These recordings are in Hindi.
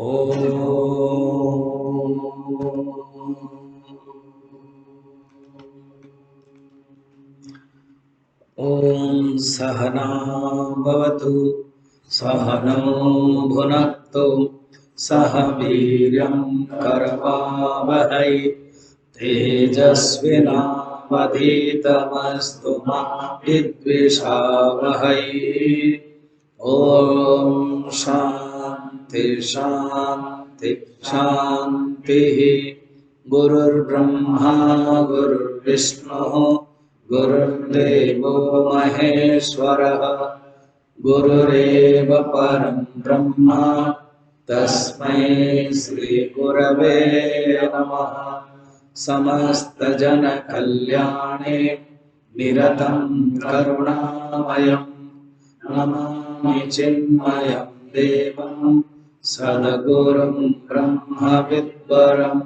ॐ सहना भवतु सहनौ भुनक्तु सह वीर्यं करवावहै तेजस्विनावधीतमस्तु मा विद्विषावहै। ॐ शान्ति शान्ति शान्तिः। गुरुर्ब्रह्मा गुरुर्विष्णुः गुरुर्देवो महेश्वरः गुरुरेव परं ब्रह्म तस्मै श्री गुरवे नमः। समस्तजनकल्याणे निरतं करुणामयं नमामि चिन्मयं देवं सद्गुरुं ब्रह्मविद्वरं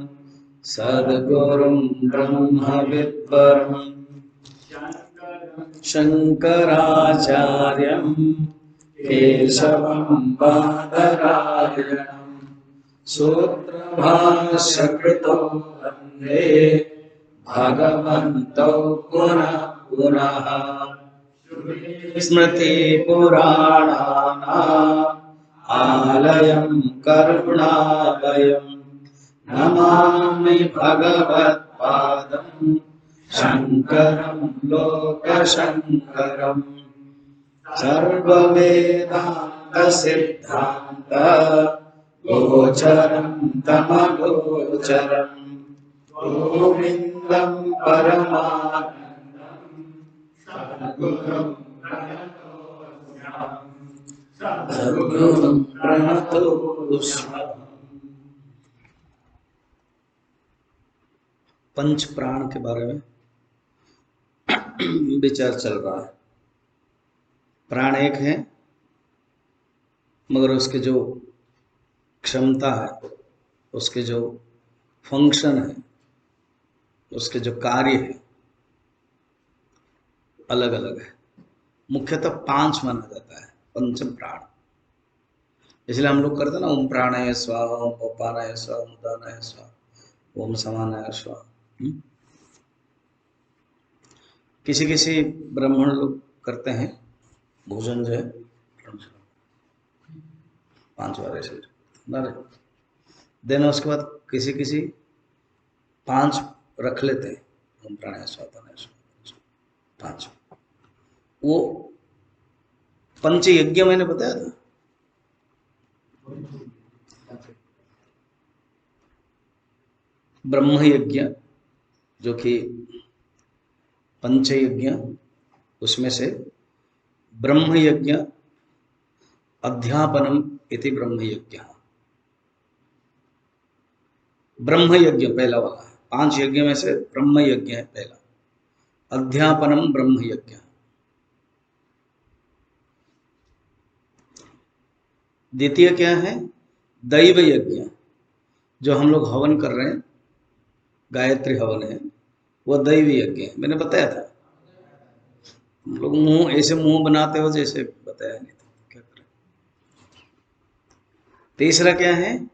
सद्गुरुं ब्रह्मविद्वरम् शंकराचार्यं केशवं बादरायणं सूत्रभाष्यकृतो वन्दे भगवन्तौ पुनः पुनः। स्मृतिपुराणानाम् आलयं करुणालयं नमामि भगवत्पादं शंकरं लोकशंकरं। सर्ववेदान्तसिद्धान्त गोचरं तमगोचरं गोविन्दं परमानन्दं सद्गुरुं प्रणतोऽस्म्यहम्। पंच प्राण के बारे में विचार चल रहा है। प्राण एक है मगर उसके जो क्षमता है, उसके जो फंक्शन है, उसके जो कार्य है अलग अलग है। मुख्यतः 5 माना जाता है पंचम प्राण। इसलिए हम लोग करते हैं ना, ओम प्राणाय स्वाहा, ओम अपानाय स्वाहा, ओम उदानाय स्वाहा, ओम समानाय स्वाहा। किसी किसी ब्राह्मण लोग करते हैं भोजन जो है 5 बार ऐसे देना। उसके बाद किसी किसी 5 रख लेते हैं, ओम प्राणाय स्वाहा 5। वो पंच यज्ञ मैंने बताया था। ब्रह्म यज्ञ जो कि पंच यज्ञ, उसमें से ब्रह्म यज्ञ अध्यापनम इति ब्रह्म यज्ञ। ब्रह्म यज्ञ पहला वाला है, 5 यज्ञ में से ब्रह्म यज्ञ है पहला। अध्यापनम ब्रह्म यज्ञ। द्वितीय क्या है? दैव यज्ञ, जो हम लोग हवन कर रहे हैं, गायत्री हवन है, वो दैव यज्ञ है। मैंने बताया था। हम लोग मुंह ऐसे मुंह बनाते हो जैसे बताया नहीं था, क्या करें। तीसरा क्या है?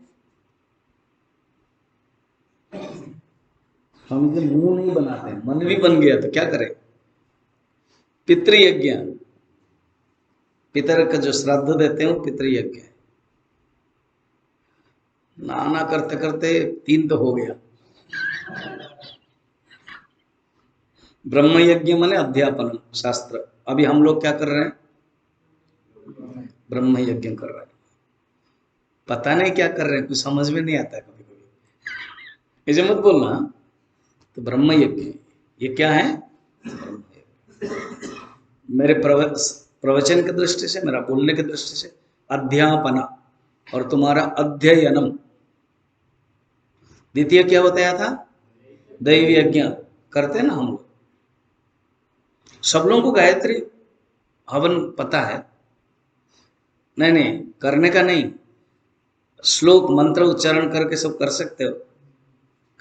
हम इसे मुंह नहीं बनाते, मन भी बन गया तो क्या करें? पितृयज्ञ। पितर का जो श्राद्ध देते हैं वो पितृयज्ञ है। नाना करते करते 3 तो हो गया। ब्रह्म यज्ञ माने अध्यापन शास्त्र। अभी हम लोग क्या कर रहे हैं? ब्रह्म यज्ञ कर रहे हैं। पता नहीं क्या कर रहे हैं, कुछ समझ में नहीं आता है कभी कभी। ऐसे मत बोलना। तो ब्रह्म यज्ञ ये क्या है? मेरे प्रवचन की दृष्टि से, मेरा बोलने की दृष्टि से अध्यापना, और तुम्हारा अध्ययनम। द्वितीय क्या बताया था? दैव यज्ञ करते हैं ना हम लोग। सब लोगों को गायत्री हवन पता है? नहीं नहीं, करने का नहीं, श्लोक मंत्र उच्चारण करके सब कर सकते हो।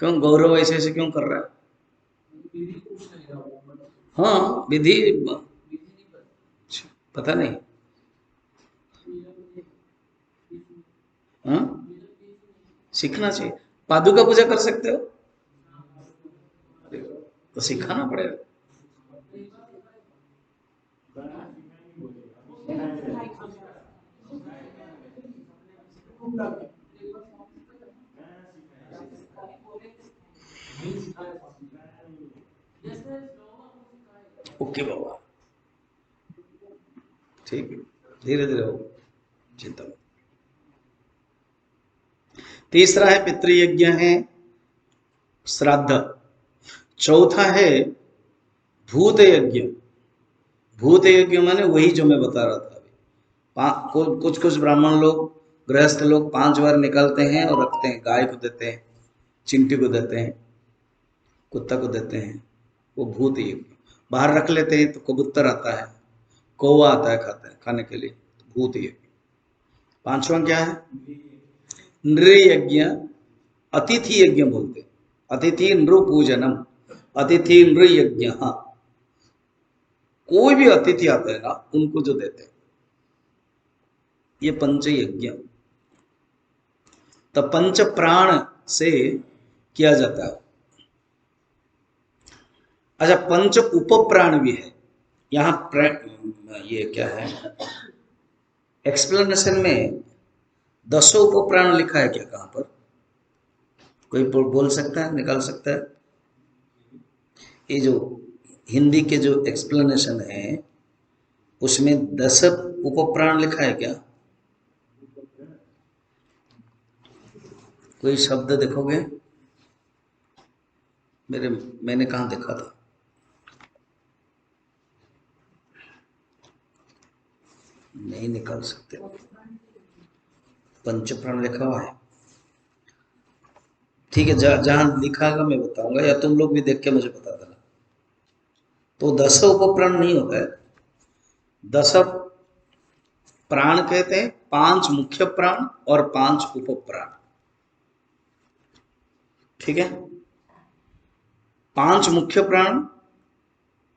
क्यों गौरव ऐसे ऐसे क्यों कर रहा है? हाँ, विधि पता नहीं। हाँ, सीखना चाहिए। पादुका पूजा कर सकते हो तो सिखाना पड़ेगा। ओके बाबा, ठीक है, धीरे धीरे हो, चिंता मत। तीसरा है पितृयज्ञ है, श्राद्ध। चौथा है भूत यज्ञ। भूत यज्ञ माने वही जो मैं बता रहा था अभी। कुछ कुछ ब्राह्मण लोग, गृहस्थ लोग 5 बार निकालते हैं और रखते हैं, गाय को देते हैं, चिंटी को देते हैं, कुत्ता को देते हैं, वो भूत यज्ञ। बाहर रख लेते हैं तो कबूतर आता है, कौवा आता है खाते हैं खाने के लिए, भूत यज्ञ। पांचवा क्या है? नृयज्ञ, अतिथि यज्ञ बोलते हैं। अतिथि नृ पूजनम, अतिथि नृयज्ञ। कोई भी अतिथि आता है ना, उनको जो देते हैं, ये पंच यज्ञ। तो पंच प्राण से किया जाता है। अच्छा, पंच उप प्राण भी है यहाँ। ये क्या है एक्सप्लेनेशन में? 10 उप प्राण लिखा है क्या कहां पर? कोई बोल सकता है, निकाल सकता है? ये जो हिंदी के जो एक्सप्लेनेशन है उसमें 10 उप प्राण लिखा है क्या? कोई शब्द देखोगे? मैंने कहा देखा था? नहीं निकाल सकते। पंच प्राण लिखा हुआ है, ठीक है। जहां लिखा है मैं बताऊंगा, या तुम लोग भी देख के मुझे बता देना। तो 10 उपप्राण नहीं होता है। 10 प्राण कहते हैं 5 मुख्य प्राण और 5 उपप्राण, ठीक है। 5 मुख्य प्राण,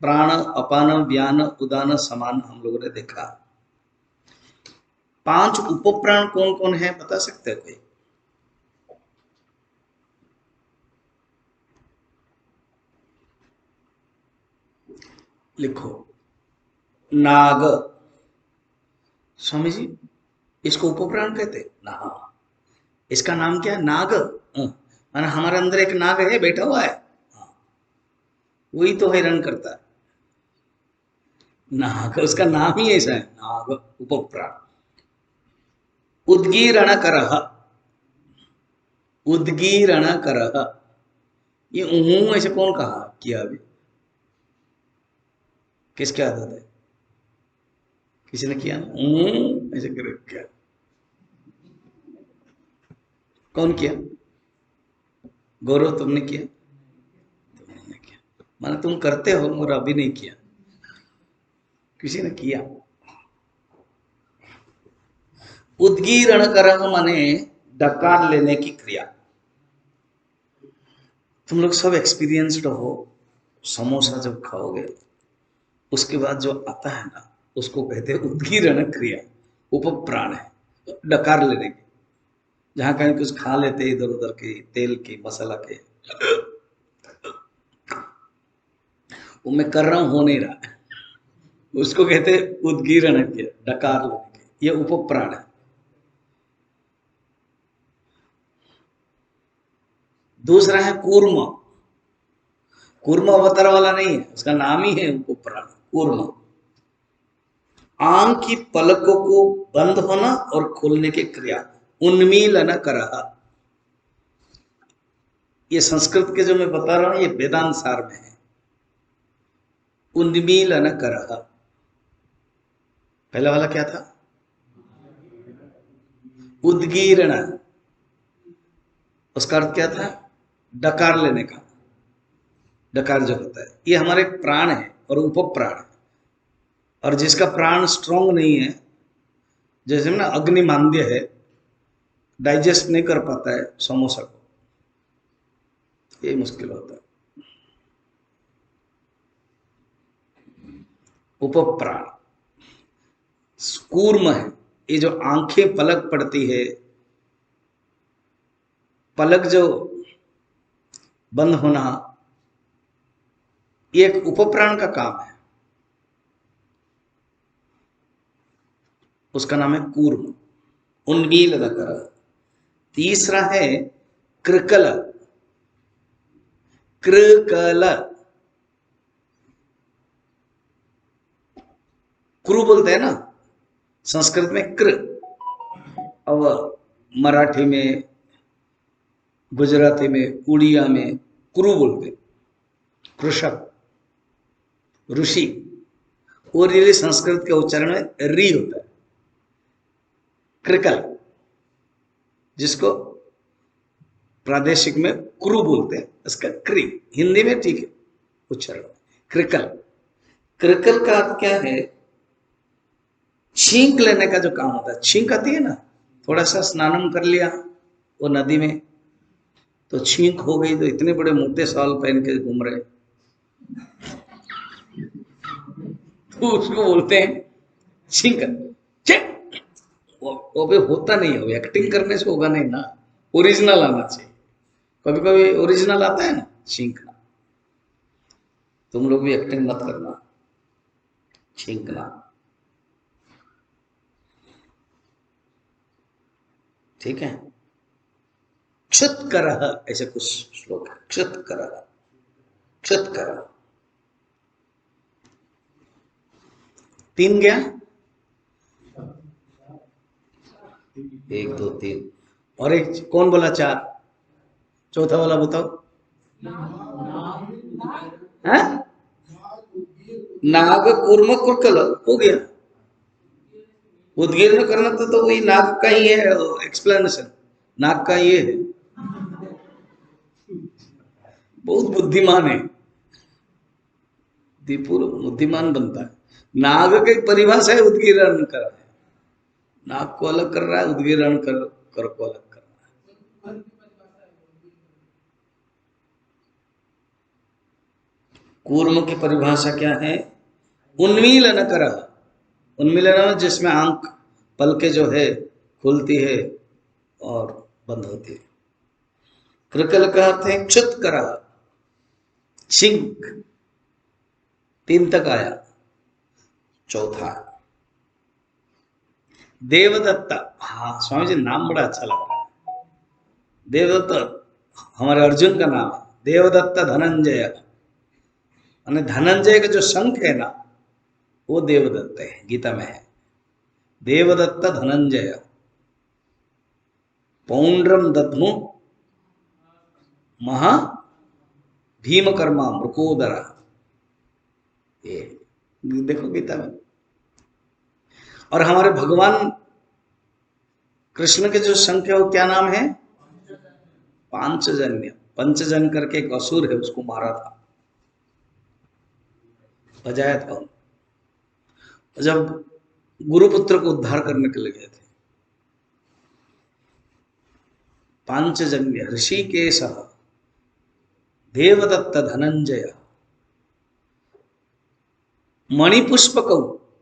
प्राण अपान व्यान उदान समान, हम लोगों ने देखा। 5 उपप्राण कौन कौन है बता सकते हैं कोई? लिखो। नाग, स्वामी जी इसको उपप्राण कहते ना? इसका नाम क्या है? नाग। माना हमारे अंदर एक नाग है, बैठा हुआ है, वही तो हैरान करता है। नाग, उसका नाम ही ऐसा है, नाग उपप्राण। उद्गीरण करह, उद्गीरण करह, ये ऐसे कौन कहा किया अभी? किसके आदत है? किसी ने किया ना ऐसे कर क्या? कौन किया? गौरव तुमने किया? तुमने नहीं किया, माना तुम करते हो और अभी नहीं किया, किसी ने किया। उद्गीरण करह माने डकार लेने की क्रिया। तुम लोग सब एक्सपीरियंस्ड हो, समोसा जब खाओगे उसके बाद जो आता है ना, उसको कहते हैं उद्गीरण क्रिया, उपप्राण है, डकार लेने की। जहां कहीं कुछ खा लेते इधर उधर के तेल के मसाला के, वो मैं कर रहा हूं हो नहीं रहा, उसको कहते हैं उद्गीरण क्रिया, डकार लेने की, ये उपप्राण है। दूसरा है कूर्म। कूर्म अवतार वाला नहीं है, उसका नाम ही है उपप्राण, कूर्म। आंख की पलकों को बंद होना और खोलने की क्रिया, उन्मीलन करहा। ये संस्कृत के जो मैं बता रहा हूं ये वेदांत सार में है। उन्मीलन करहा, पहला वाला क्या था? उद्गीरण, उसका अर्थ क्या था? डकार लेने का। डकार जो होता है ये हमारे प्राण है और उपप्राण है। और जिसका प्राण स्ट्रांग नहीं है, जैसे ना अग्निमांद्य है, डाइजेस्ट नहीं कर पाता है समोसा को, ये मुश्किल होता है। उपप्राण कूर्म है, ये जो आंखें पलक पड़ती है, पलक जो बंद होना, ये एक उपप्राण का काम है, उसका नाम है कूर्म, उन्मीलन कर। तीसरा है कृकल, कृकल, क्रू बोलते हैं ना संस्कृत में कृ, और मराठी में, गुजराती में, उड़िया में क्रू बोलते, कृषक, ऋषि। ओरियली संस्कृत के उच्चारण में री होता है, कृकल, जिसको प्रादेशिक में क्रू बोलते हैं, इसका क्री हिंदी में ठीक है उच्चारण, कृकल। कृकल का अर्थ क्या है? छींक लेने का जो काम होता है, छींक आती है ना, थोड़ा सा स्नानम कर लिया वो नदी में, तो छींक हो गई, तो इतने बड़े मोटे सॉल पहन के घूम रहे, तो उसको बोलते हैं छींक। वो भी होता नहीं है, एक्टिंग करने से होगा नहीं ना, ओरिजिनल आना चाहिए। कभी कभी ओरिजिनल आता है ना छींकना, तुम लोग भी एक्टिंग मत करना, छींकना, ठीक है। क्षत करह, ऐसे कुछ श्लोक है, क्षत करह, क्षत करह। 3 गया, 1 2 3, और एक कौन बोला 4? चौथा वाला बताओ। है नाग, कूर्म, कुरकल हो गया। उद्गीर्ण करना तो वही नाग का ही है एक्सप्लेनेशन, नाग का ये है, बहुत बुद्धिमान है, दीपुर बुद्धिमान बनता है। नाग की परिभाषा है उद्गीर्ण कर, नाग को अलग कर रहा है, उद्गीर्ण कर को अलग कर रहा है। कूर्म की परिभाषा क्या है? उन्मीलन कर, उन्मीलन जिसमें आंख पलके जो है खुलती है और बंद होती है। कृकल का अर्थ है क्षुत करा, छिंक, 3 तक आया, चौथा देवदत्ता। हाँ स्वामी जी नाम बड़ा अच्छा लग रहा है, देवदत्त हमारे अर्जुन का नाम है, देवदत्त धनंजय, यानी धनंजय का जो शंख है ना वो देवदत्त है, गीता में है, देवदत्त धनंजय, पौंड्रम दध्मु महा भीमकर्मा मृकोदरा, ये देखो गीता में। और हमारे भगवान कृष्ण के जो शंख है वो क्या नाम है? पांचजन्य, पंचजन करके एक असुर है, उसको मारा था, बजाया था। जब गुरुपुत्र को उद्धार करने के लिए गए थे, पांचजन्य ऋषिकेश देवदत्त धनंजय, मणिपुष्पक,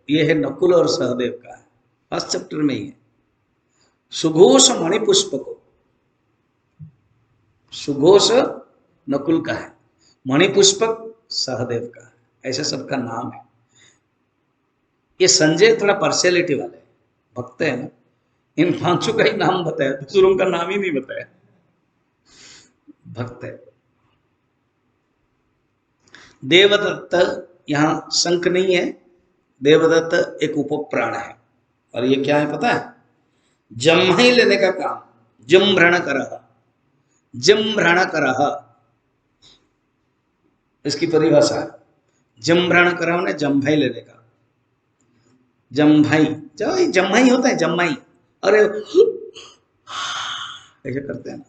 ये है नकुल और सहदेव का है, फर्स्ट चैप्टर में ही है। सुघोष मणिपुष्पक, सुघोष नकुल का है, मणिपुष्पक सहदेव का है, ऐसे सबका नाम है। ये संजय थोड़ा पर्सनैलिटी वाले भक्त है ना, इन 5 का ही नाम बताया, दूसरों का नाम ही नहीं बताया, भक्त है। देवदत्त यहां शंख नहीं है, देवदत्त एक उपप्राण है, और ये क्या है पता है? जम्ही लेने का काम, जम्भ्रण करह, जम्भ्रण करह, इसकी परिभाषा है, जम्भ्रण करह ने जम्भाई लेने का, जम्भाई, जो जम्भाई होता है, जम्भाई, अरे ऐसे करते हैं ना,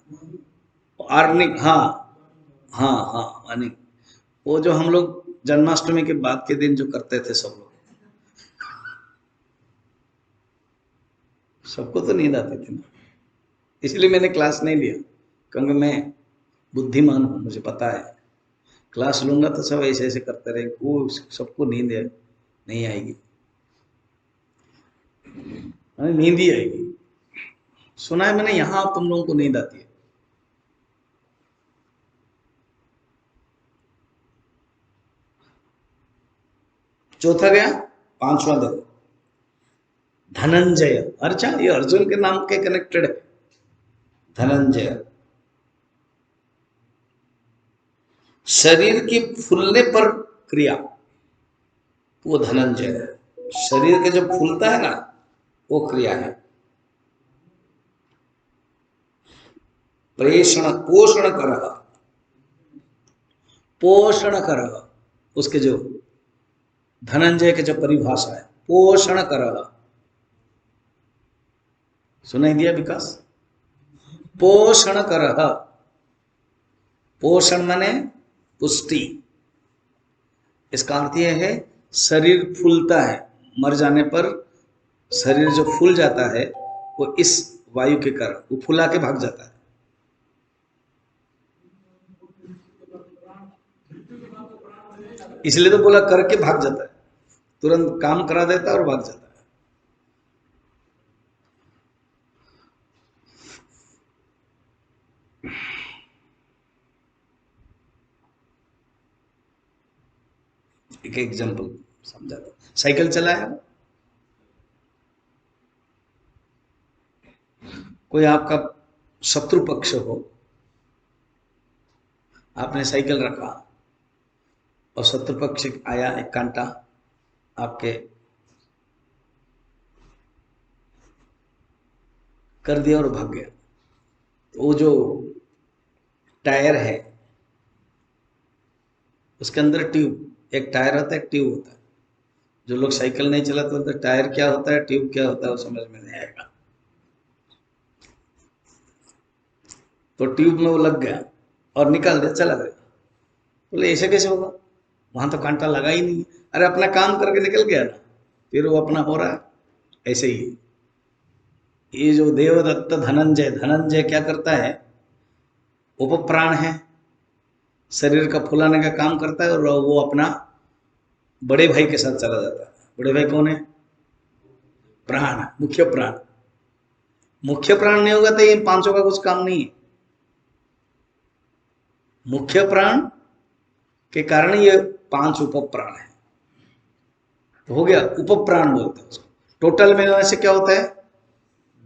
आर्निक, हाँ हाँ हाँ, आर्निक, वो जो हम लोग जन्माष्टमी के बाद के दिन जो करते थे सब लोग, सबको तो नींद आती थी ना, इसलिए मैंने क्लास नहीं लिया, क्योंकि मैं बुद्धिमान हूँ, मुझे पता है क्लास लूंगा तो सब ऐसे ऐसे करते रहे, वो सबको नींद नहीं आएगी, नींद ही आएगी। सुना है मैंने यहाँ तुम लोगों को नींद आती है, चौथा गया, पांचवा देखो, धनंजय। अच्छा, ये अर्जुन के नाम के कनेक्टेड है, धनंजय। शरीर की फूलने पर क्रिया, वो धनंजय है। शरीर के जब फूलता है ना, वो क्रिया है। प्रेषण, पोषण कर, पोषण कर, उसके जो धनंजय के जो परिभाषा है, पोषण कर, सुनाई दिया विकास? पोषण कर, पोषण माने पुष्टि। इसका अर्थ यह है शरीर फूलता है, मर जाने पर शरीर जो फूल जाता है वो इस वायु के कारण वो फुला के भाग जाता है। इसलिए तो बोला करके भाग जाता है, तुरंत काम करा देता है और भाग जाता है। एक एग्जांपल समझाता हूं। साइकिल चलाया, कोई आपका शत्रु पक्ष हो, आपने साइकिल रखा और शत्रु पक्ष आया, एक कांटा आपके कर दिया और भाग गया। वो जो टायर है उसके अंदर ट्यूब, एक टायर होता है, एक ट्यूब होता है। जो लोग साइकिल नहीं चलाते तो टायर क्या होता है, ट्यूब क्या होता है, वो समझ में नहीं आएगा। तो ट्यूब में वो लग गया और निकाल दिया, चला गया। बोले ऐसे कैसे होगा, वहां तो कांटा लगा ही नहीं। अरे अपना काम करके निकल गया ना, फिर वो अपना हो रहा है। ऐसे ही ये जो देवदत्त धनंजय, धनंजय क्या करता है, उपप्राण है, शरीर का फुलाने का काम करता है और वो अपना बड़े भाई के साथ चला जाता है। बड़े भाई कौन है? प्राण, मुख्य प्राण। मुख्य प्राण नहीं होगा तो ये पांचों का कुछ काम नहीं है। मुख्य प्राण के कारण ये पांच उपप्राण है, तो हो गया उपप्राण बोलते हैं उसको। टोटल में से क्या होता है?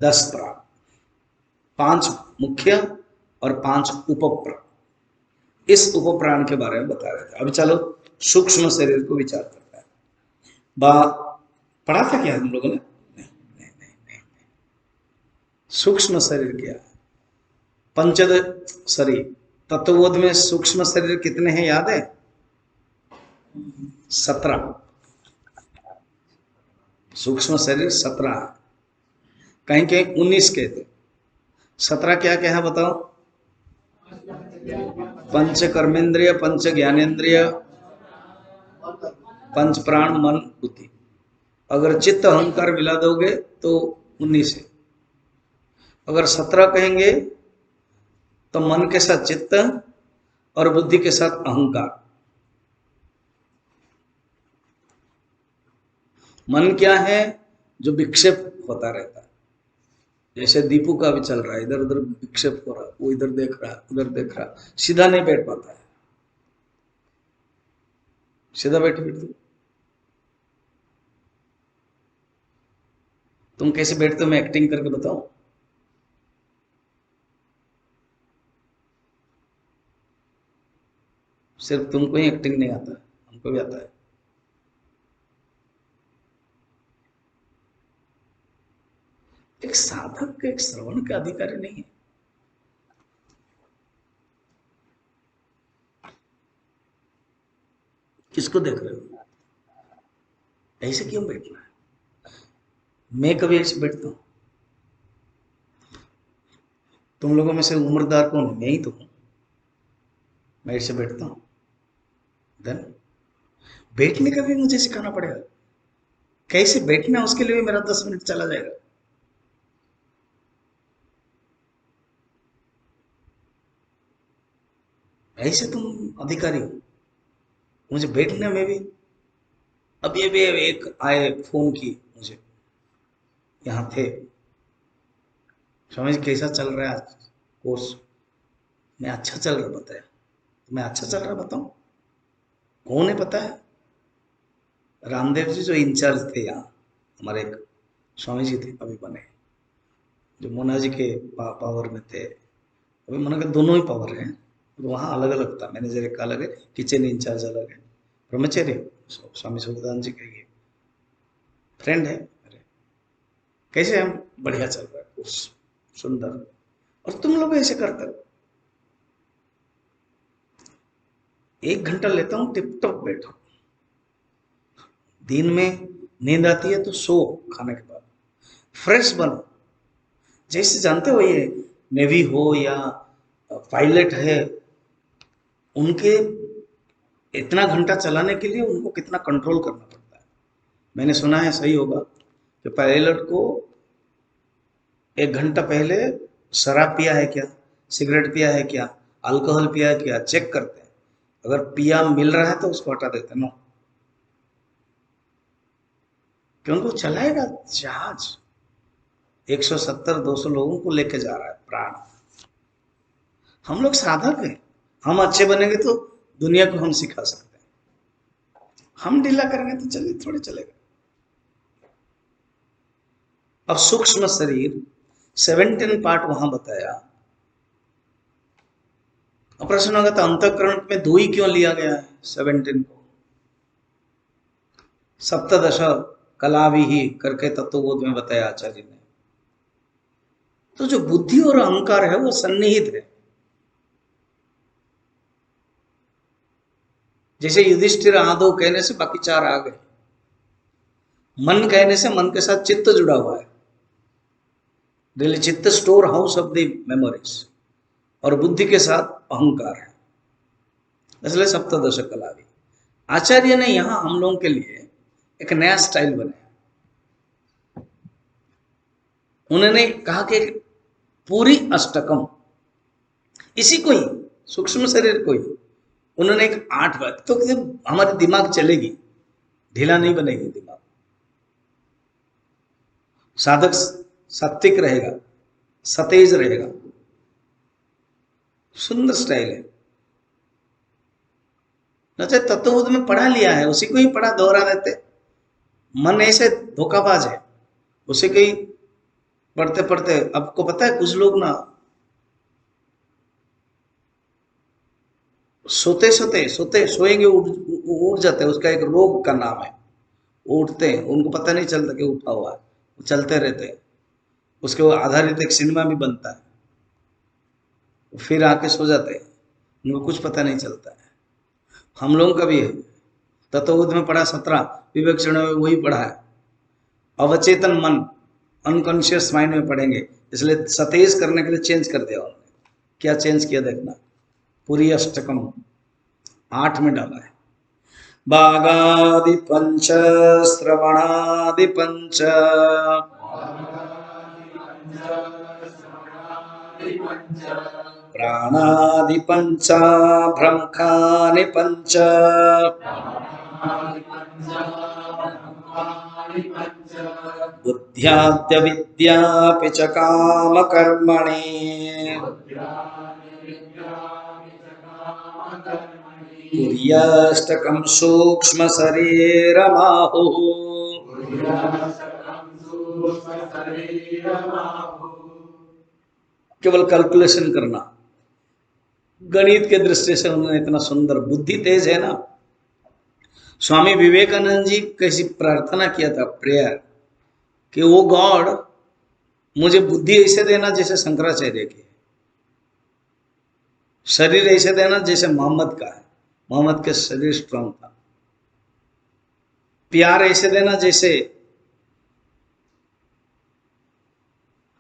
10 प्राण, 5 मुख्य और 5 उपप्राण। इस उपप्राण के बारे में बता रहे थे। अभी चलो सूक्ष्म शरीर को विचार करते हैं। पढ़ा था क्या हम लोगों ने? नहीं। सूक्ष्म शरीर क्या है? पंचद शरीर, तत्वबोध में सूक्ष्म शरीर कितने हैं याद है? 17। सूक्ष्म शरीर 17 है, कहीं कहीं 19 कहते। 17 क्या क्या है बताओ? पंच कर्मेंद्रिय, पंच ज्ञानेन्द्रिय, पंच प्राण, मन, बुद्धि। अगर चित्त अहंकार मिला दोगे तो 19 है। अगर 17 कहेंगे तो मन के साथ चित्त और बुद्धि के साथ अहंकार। मन क्या है? जो विक्षेप होता रहता है। जैसे दीपू का भी चल रहा है, इधर उधर विक्षेप हो रहा है, वो इधर देख रहा है, उधर देख रहा है, सीधा नहीं बैठ पाता है। सीधा बैठे बैठते तुम कैसे बैठते हो, मैं एक्टिंग करके बताऊं? सिर्फ तुमको ही एक्टिंग नहीं आता, हमको भी आता है। एक साधक एक श्रवण का अधिकारी नहीं है। किसको देख रहे हो? ऐसे क्यों बैठना है? मैं कभी ऐसे बैठता हूं? तुम लोगों में से उम्रदार कौन है? मैं ही तो हूं। मैं ऐसे बैठता हूं? देन बैठने का भी मुझे सिखाना पड़ेगा। कैसे बैठना, उसके लिए भी मेरा 10 मिनट चला जाएगा। ऐसे तुम अधिकारी हो, मुझे बैठने में भी। अब ये भी एक आए फोन की मुझे, यहाँ थे, समझ कैसा चल रहा है आज कोर्स? मैं अच्छा चल रहा बताया, मैं अच्छा चल रहा बताऊं? कौन है पता है? रामदेव जी जो इंचार्ज थे यहाँ, हमारे एक स्वामी जी थे अभी बने, जो मोना जी के पावर में थे, अभी मोना के दोनों ही पावर हैं, तो वहाँ अलग अलग था, मैनेजर एक अलग है, किचन इंचार्ज अलग है, ब्रह्मचर्य स्वामी सुखदान जी का ये फ्रेंड है मेरे। कैसे हम, बढ़िया चल रहा है कोर्स, सुंदर। और तुम लोग ऐसे करते हो, 1 घंटा लेता हूँ, टिप टॉप बैठो, दिन में नींद आती है तो सो, खाने के बाद फ्रेश बनो। जैसे जानते हो ये नेवी हो या पायलट है, उनके इतना घंटा चलाने के लिए उनको कितना कंट्रोल करना पड़ता है। मैंने सुना है, सही होगा, कि पायलट को 1 घंटा पहले शराब पिया है क्या, सिगरेट पिया है क्या, अल्कोहल पिया है क्या, चेक करते हैं। अगर पिया मिल रहा है तो उसको हटा देते हैं, नो, क्योंकि वो चलाएगा जहाज, 170-200 लोगों को लेके जा रहा है प्राण। हम लोग साधक हैं, हम अच्छे बनेंगे तो दुनिया को हम सिखा सकते हैं, हम ढीला करेंगे तो चलिए थोड़े चलेगा। अब सूक्ष्म शरीर 17 पार्ट वहां बताया। अब प्रश्न होगा तो अंतःकरण में 2 ही क्यों लिया गया है 17 को? सप्तदश कला भी ही करके तत्वबोध में बताया आचार्य ने। तो जो बुद्धि और अहंकार है वो सन्निहित है। जैसे युधिष्ठिर आदो कहने से बाकी 4 आ गए, मन कहने से मन के साथ चित्त जुड़ा हुआ है, चित्त store house of the memories, और बुद्धि के साथ अहंकार है, इसलिए सप्तदश कला भी। आचार्य ने यहां हम लोगों के लिए एक नया स्टाइल बनाया। उन्होंने कहा कि पूरी अष्टकम, इसी को ही, सूक्ष्म शरीर को ही उन्होंने एक 8 बार, तो हमारी दिमाग चलेगी, ढीला नहीं बनेगी दिमाग, साधक सात्विक रहेगा, सतेज रहेगा, सुंदर स्टाइल है। न तत्वबोध में पढ़ा लिया है, उसी को ही पढ़ा दोहरा देते। मन ऐसे धोखाबाज है, उसे कहीं पढ़ते पढ़ते, आपको पता है कुछ लोग ना सोते सोते सोते सोएंगे, उठ जाते हैं, उसका एक रोग का नाम है, उठते हैं, उनको पता नहीं चलता कि उठा हुआ है, चलते रहते हैं। उसके वो आधारित एक सिनेमा भी बनता है, फिर आके सो जाते हैं, उनको कुछ पता नहीं चलता है। हम लोगों का भी है, तत्वबोध में पढ़ा 17, विवेक में वही पढ़ा है, अवचेतन मन, अनकॉन्शियस माइंड में पढ़ेंगे, इसलिए सतेज करने के लिए चेंज कर दिया उन्होंने। क्या चेंज किया देखना, पूरी अष्टकम 8 में डाला है। बागादि पंच, श्रवणादि पंच, प्राणादि पंच, ब्रह्मानि पंच, बुद्ध्याद्य विद्यापि च काम कर्मणि, तुर्याष्टकं सूक्ष्म शरीरमाहुः। केवल कैलकुलेशन करना, गणित के दृष्टि से उन्होंने इतना सुंदर, बुद्धि तेज है ना। स्वामी विवेकानंद जी कैसी प्रार्थना किया था, प्रेयर, कि वो गॉड मुझे बुद्धि ऐसे देना जैसे शंकराचार्य की, शरीर ऐसे देना जैसे मोहम्मद का है, मोहम्मद के शरीर स्ट्रांग था, प्यार ऐसे देना जैसे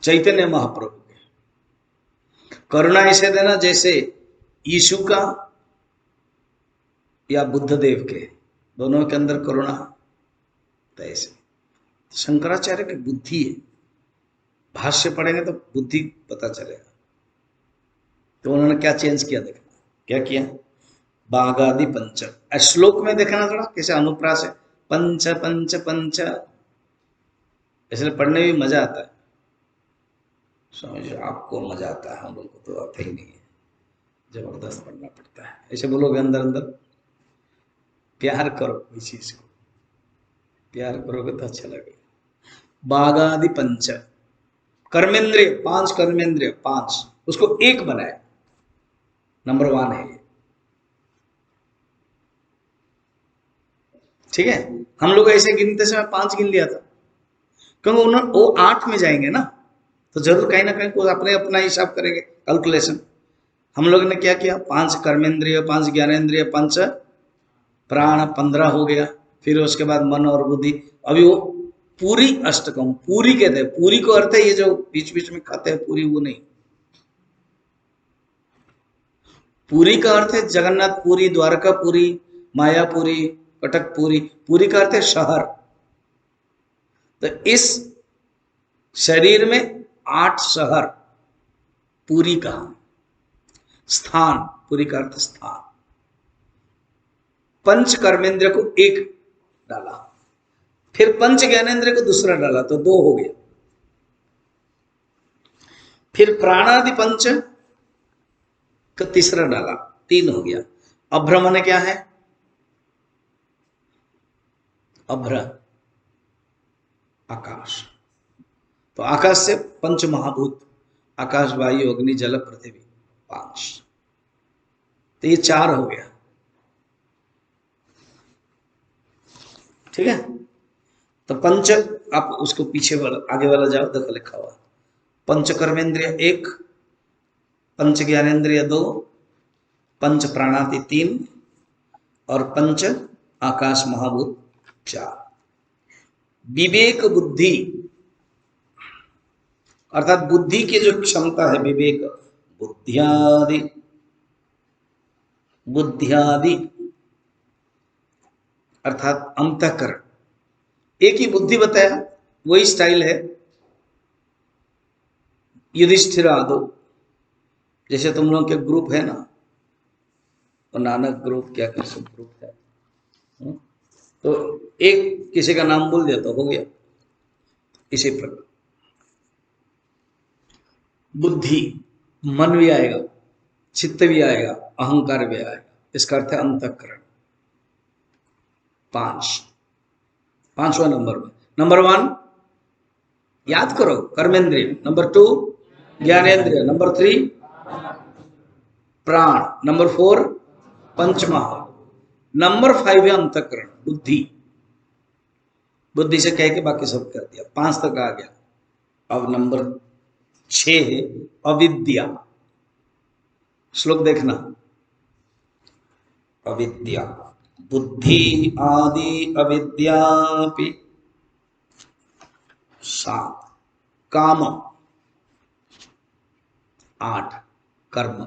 चैतन्य महाप्रभु के, करुणा ऐसे देना जैसे यीशु का या बुद्ध देव के, दोनों के अंदर करुणा, तो ऐसे शंकराचार्य की बुद्धि है, भाष्य पढ़ेंगे तो बुद्धि पता चलेगा। तो उन्होंने क्या चेंज किया देखना, क्या किया, बागादि पंच, श्लोक में देखना थोड़ा कैसे अनुप्रास है, पंच पंच पंच, इसलिए पढ़ने में मजा आता है। समझो आपको मजा आता है, हम लोग को तो आता ही नहीं है, जबरदस्त पढ़ना पड़ता है। ऐसे बोलोगे अंदर अंदर, प्यार करो कोई चीज को, प्यार करोगे तो अच्छा लगेगा। बागादि पंच कर्मेंद्रिय, 5 कर्मेंद्रिय, 5 उसको एक बनाए, नंबर 1 है ये। ठीक है, हम लोग ऐसे गिनते समय 5 गिन लिया था, क्योंकि उन्होंने वो 8 में जाएंगे ना, तो जरूर कहीं ना कहीं कोई अपने अपना हिसाब करेंगे, कैलकुलेशन। हम लोग ने क्या किया, 5 कर्मेंद्रिय, 5 ज्ञानेन्द्रिय, 5 प्राण, 15 हो गया। फिर उसके बाद मन और बुद्धि। अभी वो पूरी अष्टकम, पूरी कहते हैं, पूरी को अर्थ है ये जो बीच बीच में खाते हैं पूरी, वो नहीं। पूरी का अर्थ है जगन्नाथ पुरी, द्वारका पुरी, मायापुरी, कटक पुरी। पूरी का अर्थ है शहर। तो इस शरीर में 8 शहर पूरी का स्थान, पूरी का अर्थ स्थान। पंच कर्मेंद्र को एक डाला, फिर पंच ज्ञानेंद्र को दूसरा डाला, तो 2 हो गया। फिर प्राणादि पंच का तीसरा डाला, 3 हो गया। अभ्र माने क्या है, अभ्र आकाश। तो आकाश से पंच महाभूत, आकाश, वायु, अग्नि, जल, पृथ्वी, 5। तो ये 4 हो गया। ठीक है, तो पंच, आप उसको पीछे वाला, आगे वाला जाओ, देखो लिखा हुआ पंच कर्मेंद्रिय 1, पंच ज्ञानेन्द्रिय 2, पंच प्राणादि 3 और पंच आकाश महाभूत 4। विवेक बुद्धि, अर्थात बुद्धि की जो क्षमता है, विवेक, बुद्धियादि, बुद्धियादि अर्थात अंतःकरण। एक ही बुद्धि बताया, वही स्टाइल है युधिष्ठिर आदो। जैसे तुम लोग के ग्रुप है ना, और नानक ग्रुप, क्या क्या सब ग्रुप है, तो एक किसी का नाम बोल दिया तो हो गया। इसी प्रकार बुद्धि, मन भी आएगा, चित्त भी आएगा, अहंकार भी आएगा, इसका अर्थ है अंतःकरण। 5, 5वां नंबर में। नंबर 1 याद करो कर्मेंद्रिय, नंबर 2 ज्ञानेन्द्रिय, नंबर 3 प्राण, नंबर 4 पंचमहा, नंबर 5 है अंतःकरण, बुद्धि। बुद्धि से कह के बाकी सब कर दिया, 5 तक आ गया। अब नंबर 6 है अविद्या। श्लोक देखना, अविद्या, बुद्धि आदि अविद्यापि 7, काम 8, कर्म।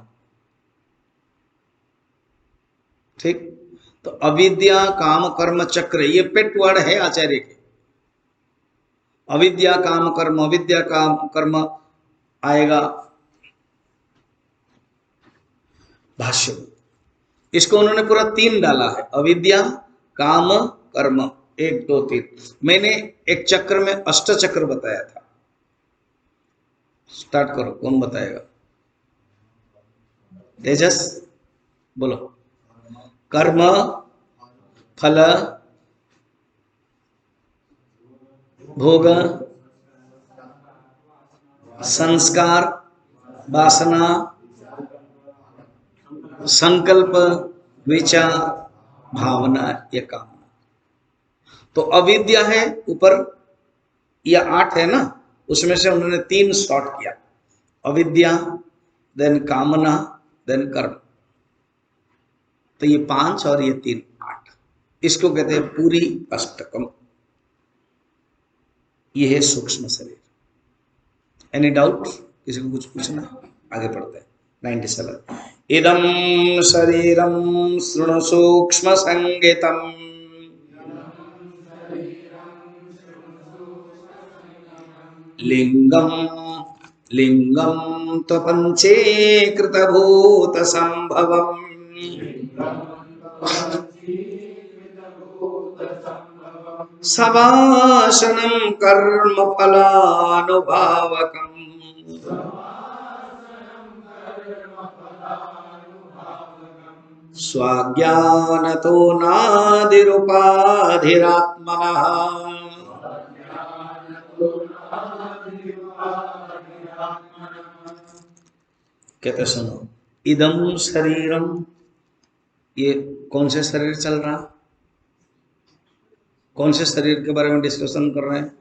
ठीक, तो अविद्या काम कर्म चक्र, ये पेट वर्ड है आचार्य के। अविद्या काम कर्म, अविद्या काम कर्म आएगा भाष्य में। इसको उन्होंने पूरा 3 डाला है, अविद्या काम कर्म, 1 2 3। मैंने एक चक्र में अष्ट चक्र बताया था। स्टार्ट करो, कौन बताएगा? तेजस बोलो। कर्म, फल, भोग, संस्कार, वासना, संकल्प, विचार, भावना, ये कामना। तो अविद्या है ऊपर, या 8 है ना, उसमें से उन्होंने 3 शॉर्ट किया, अविद्या, देन कामना, देन कर्म। तो ये 5 और ये 3, 8। इसको कहते हैं पूरी अष्टकम। ये है सूक्ष्म शरीर। एनी डाउट, किसी को कुछ पूछना? आगे पढ़ते हैं 97। इदम शरीरम शृणु सूक्ष्म संगीतम लिंगम लिंगम त्वपंचीकृत भूत संभवम सवासनं कर्म फलानुभावकम् स्वाज्ञानतो नादिरुपाधिरात्मनः। कहते सुनो, इदम शरीरम, ये कौन से शरीर चल रहा, कौन से शरीर के बारे में डिस्कशन कर रहे हैं?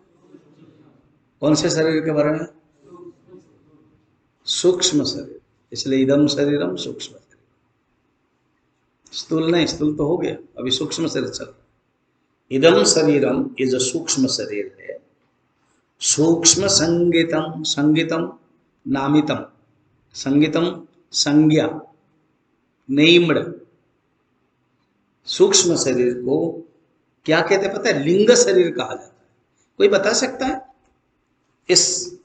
कौन से शरीर के बारे में? सूक्ष्म शरीर। इसलिए इदम शरीरम सूक्ष्म शरीर। स्थूल नहीं, स्थूल तो हो गया, अभी सूक्ष्म शरीर चल रहा। इदम शरीरम, ये जो सूक्ष्म शरीर है, सूक्ष्म संगीतम, संगीतम नामितम, संगीतम संज्ञा, नेम्ड, सूक्ष्म शरीर को क्या कहते हैं पता है? लिंग शरीर कहा जाता है। कोई बता सकता है इस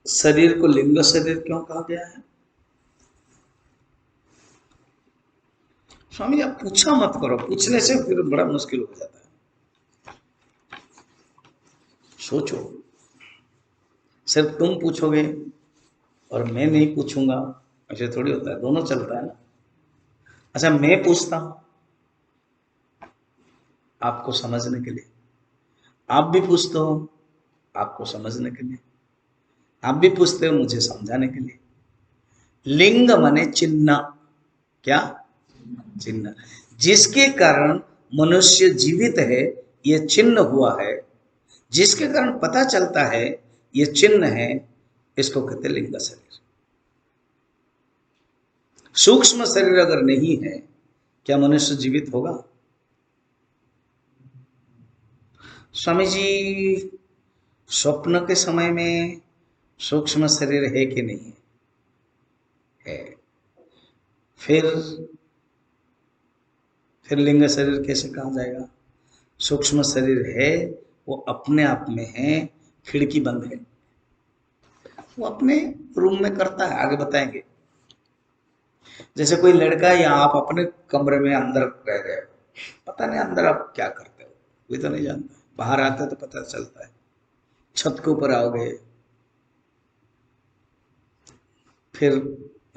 शरीर को लिंग शरीर क्यों कहा गया है? स्वामी आप पूछा मत करो, पूछने से फिर बड़ा मुश्किल हो जाता है। सोचो, सिर्फ तुम पूछोगे और मैं नहीं पूछूंगा, ऐसे थोड़ी होता है, दोनों चलता है ना। अच्छा, मैं पूछता हूं आपको समझने के लिए, आप भी पूछते हो आपको समझने के लिए, आप भी पूछते हो मुझे समझाने के लिए। लिंग माने चिन्ह, क्या? चिन्ह, जिसके कारण मनुष्य जीवित है, ये चिन्ह हुआ है, जिसके कारण पता चलता है ये चिन्ह है, इसको कहते हैं लिंग शरीर। सूक्ष्म शरीर अगर नहीं है, क्या मनुष्य जीवित होगा? स्वामी जी, स्वप्न के समय में सूक्ष्म शरीर है कि नहीं है? फिर लिंग शरीर कैसे कहा जाएगा? सूक्ष्म शरीर है, वो अपने आप में है, खिड़की बंद है, वो अपने रूम में करता है, आगे बताएंगे। जैसे कोई लड़का या आप अपने कमरे में अंदर रह गए, पता नहीं अंदर आप क्या करते हो, कोई तो नहीं जानता, बाहर आते तो पता चलता है। छत के ऊपर आओगे, फिर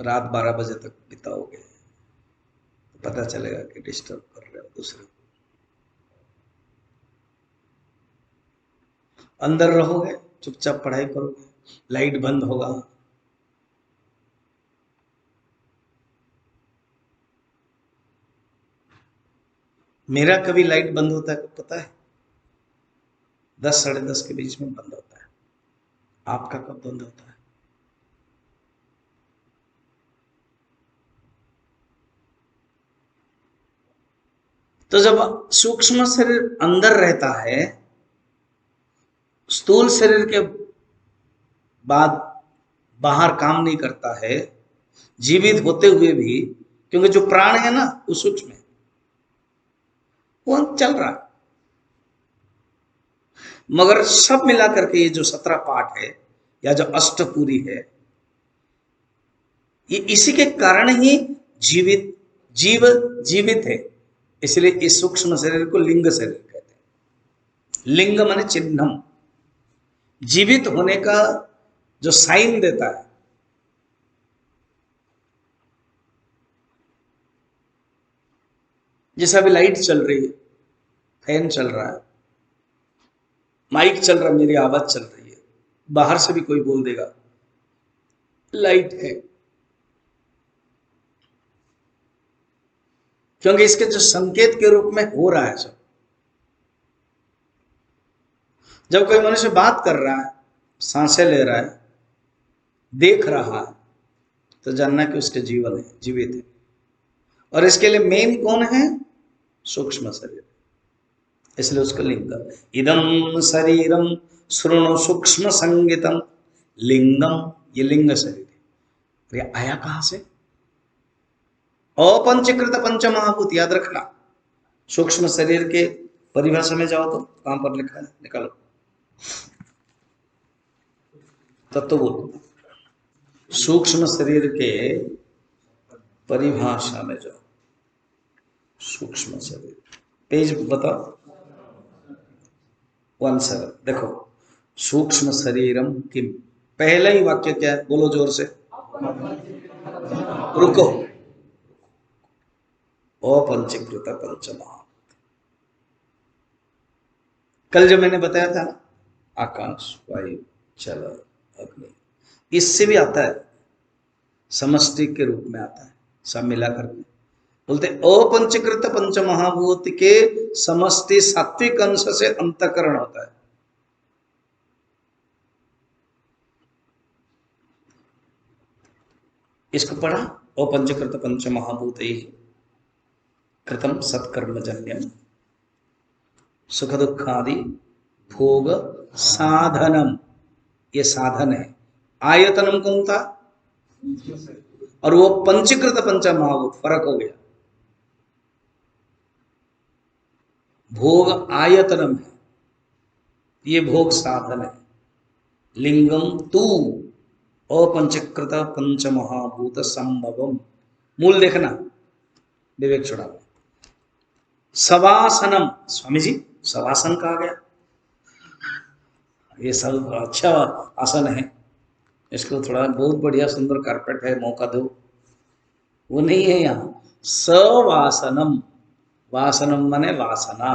रात 12 बजे तक बिताओगे, तो पता चलेगा कि डिस्टर्ब कर रहे हो दूसरे को। अंदर रहोगे, चुपचाप पढ़ाई करोगे, लाइट बंद होगा, मेरा कभी लाइट बंद होता है पता है? 10 साढ़े 10 के बीच में बंद होता है। आपका कब बंद होता है? तो जब सूक्ष्म शरीर अंदर रहता है, स्थूल शरीर के बाद बाहर काम नहीं करता है, जीवित होते हुए भी, क्योंकि जो प्राण है ना वो सूक्ष्म है, वो चल रहा है। मगर सब मिलाकर के ये जो 17 पाठ है या जो अष्टपुरी है, ये इसी के कारण ही जीवित है। इसलिए इस सूक्ष्म शरीर को लिंग शरीर कहते हैं। लिंग माने चिन्हम, जीवित होने का जो साइन देता है। जैसे अभी लाइट चल रही है, फैन चल रहा है, माइक चल रहा है, मेरी आवाज चल रही है, बाहर से भी कोई बोल देगा लाइट है, क्योंकि इसके जो संकेत के रूप में हो रहा है सब। जब कोई मनुष्य बात कर रहा है, सांसें ले रहा है, देख रहा है, तो जानना कि उसके जीवन है, जीवित है। और इसके लिए मेन कौन है? सूक्ष्म शरीर, इसलिए उसका लिंग। इदम शरीरम श्रृणु सूक्ष्म संगीतम लिंगम, ये लिंग शरीर है। ये आया कहां से? अपंचीकृत पंच महाभूत, याद रखना। सूक्ष्म शरीर के परिभाषा में जाओ तो कहां पर लिखा है, निकालो, तत्व बोल। सूक्ष्म शरीर के परिभाषा में जाओ, सूक्ष्म शरीर, पेज बताओ 17। देखो, सूक्ष्म शरीरम की पहला ही वाक्य क्या है, बोलो जोर से, रुको, अपंचीकृत पंचमहाभूत। कल जो मैंने बताया था ना, आकाश, वायु, जल, अग्नि, इससे भी आता है, समष्टि के रूप में आता है, सब मिला करके बोलते अपंचीकृत पंचमहाभूत के समष्टि सात्विक अंश से अंतःकरण होता है। इसको पढ़ा, अपंचीकृत पंचमहाभूत ही कृतम सत्कर्मजन्यम सुख दुखादि भोग साधनम, ये साधन है। आयतनम कौन था? और वो पंचीकृत पंचमहाभूत, फर्क हो गया। भोग आयतनम है, ये भोग साधन है। लिंगम तू अपंचीकृत पंचमहाभूत संभवम, मूल देखना विवेक चुड़ाव। सवासनम, स्वामी जी सवासन कहा गया, ये सब अच्छा आसन है, इसको थोड़ा बहुत बढ़िया सुंदर कारपेट है, मौका दो। वो नहीं है यहाँ। सवासनम, वासनम माने वासना,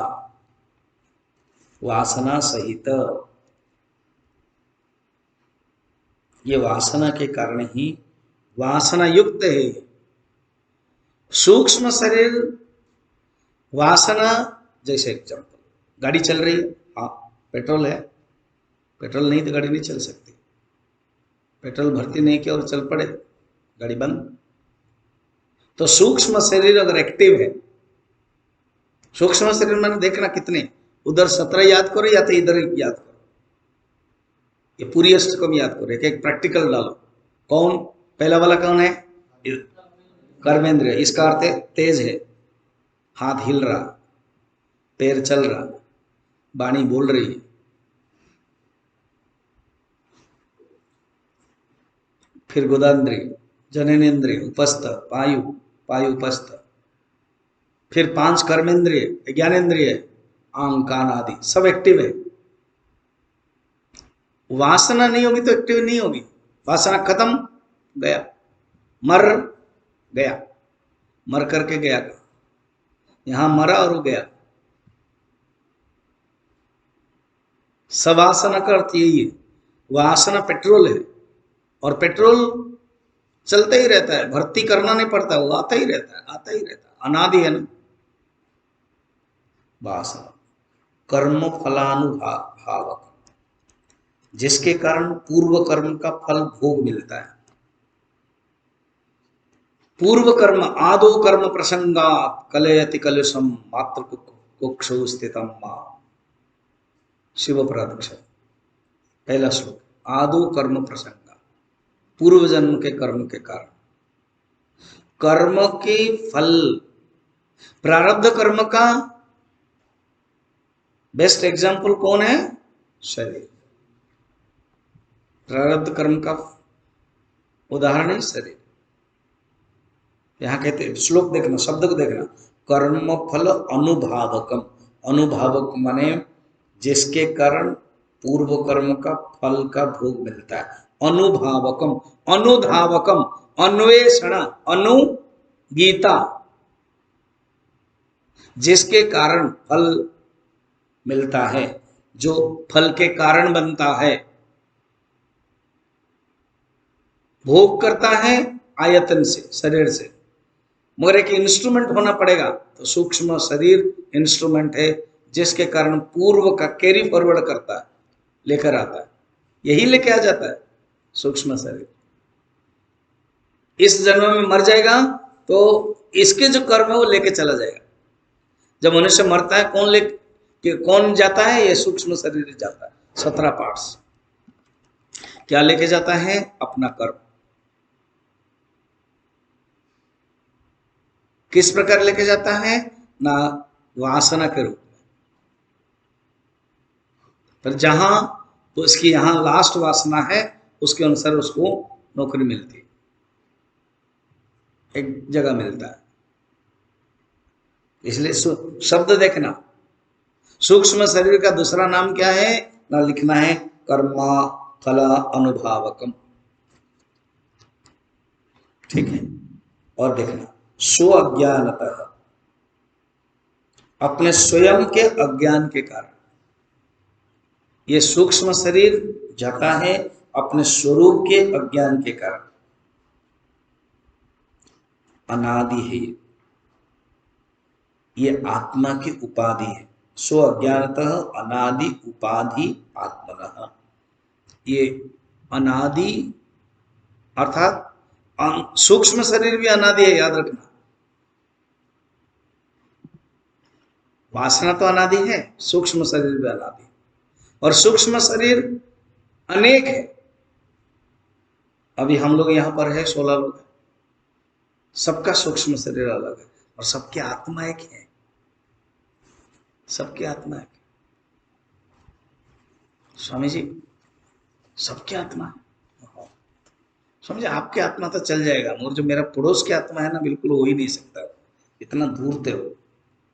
वासना सहित, ये वासना के कारण ही वासना युक्त है। सूक्ष्म शरीर वासना, जैसे एग्जाम्पल, गाड़ी चल रही है, हाँ पेट्रोल है, पेट्रोल नहीं तो गाड़ी नहीं चल सकती। पेट्रोल भर्ती नहीं किया और चल पड़े, गाड़ी बंद। तो सूक्ष्म शरीर अगर एक्टिव है, सूक्ष्म शरीर मैंने देखना कितने, उधर 17 याद करो या तो इधर याद करो, ये पूरी अष्टकम याद करो, एक एक प्रैक्टिकल डालो। कौन पहला वाला कौन है? कर्मेंद्रिय, इसका अर्थ तेज है, हाथ हिल रहा, पैर चल रहा, वाणी बोल रही है। फिर गोदांद्रिय, जननेन्द्रिय, उपस्थ, पायु, पायु उपस्थ। फिर 5 कर्मेंद्रिय, ज्ञानेन्द्रिय, आंग, कान आदि सब एक्टिव है। वासना नहीं होगी तो एक्टिव नहीं होगी। वासना खत्म, गया, मर गया, मर करके गया, यहां मरा और गया। सवासना का अर्थ यही है। वासना पेट्रोल है, और पेट्रोल चलता ही रहता है, भर्ती करना नहीं पड़ता, वो आता ही रहता है, आता ही रहता है, अनादि है ना। वासना कर्म फलानुभावक, जिसके कारण पूर्व कर्म का फल भोग मिलता है। पूर्व कर्म आदो कर्म प्रसंगा कलयति कलुषम मात्र कुक्षु स्थितम मां, शिव प्रादक्ष, पहला श्लोक। आदो कर्म प्रसंगा, पूर्व जन्म के कर्म के कारण, कर्म के फल, प्रारब्ध कर्म का बेस्ट एग्जाम्पल कौन है? शरीर। प्रारब्ध कर्म का उदाहरण है शरीर। यहां कहते, श्लोक देखना, शब्द को देखना, कर्म फल अनुभावकम, अनुभावक माने जिसके कारण पूर्व कर्म का फल का भोग मिलता है। अनुभावकम, अनुधावकम, अन्वेषण, अनुगीता, जिसके कारण फल मिलता है, जो फल के कारण बनता है। भोग करता है आयतन से, शरीर से, मगर एक इंस्ट्रूमेंट होना पड़ेगा। तो सूक्ष्म शरीर इंस्ट्रूमेंट है, जिसके कारण पूर्व का कैरी फॉरवर्ड करता है, लेकर आता है, यही लेके आ जाता है सूक्ष्म शरीर। इस जन्म में मर जाएगा तो इसके जो कर्म है वो लेके चला जाएगा। जब मनुष्य मरता है कौन जाता है? ये सूक्ष्म शरीर जाता है। 17 पार्ट्स क्या लेके जाता है? अपना कर्म। किस प्रकार लेके जाता है? ना वासना के रूप में, पर जहां तो इसकी यहां लास्ट वासना है, उसके अनुसार उसको नौकरी मिलती है, एक जगह मिलता है। इसलिए शब्द देखना, सूक्ष्म शरीर का दूसरा नाम क्या है? ना लिखना है कर्मा फल अनुभावकम, ठीक है। और देखना, स्व अज्ञानतः, अपने स्वयं के अज्ञान के कारण। ये सूक्ष्म शरीर जाता है अपने स्वरूप के अज्ञान के कारण। अनादि है ये आत्मा की उपाधि है। सो अज्ञानतः अनादि उपाधि आत्मनः। ये अनादि अर्थात सूक्ष्म शरीर भी अनादि है, याद रखना। वासना तो अनादि है, सूक्ष्म शरीर भी अनादि है। और सूक्ष्म शरीर अनेक है। अभी हम लोग यहां पर है 16 लोग हैं, सबका सूक्ष्म शरीर अलग है और सबकी आत्मा एक है। सबकी आत्मा एक है। स्वामी जी सबकी आत्मा है। समझे, आपकी आत्मा तो चल जाएगा, मगर जो मेरा पड़ोस की आत्मा है ना, बिल्कुल हो ही नहीं सकता। इतना दूर थे वो,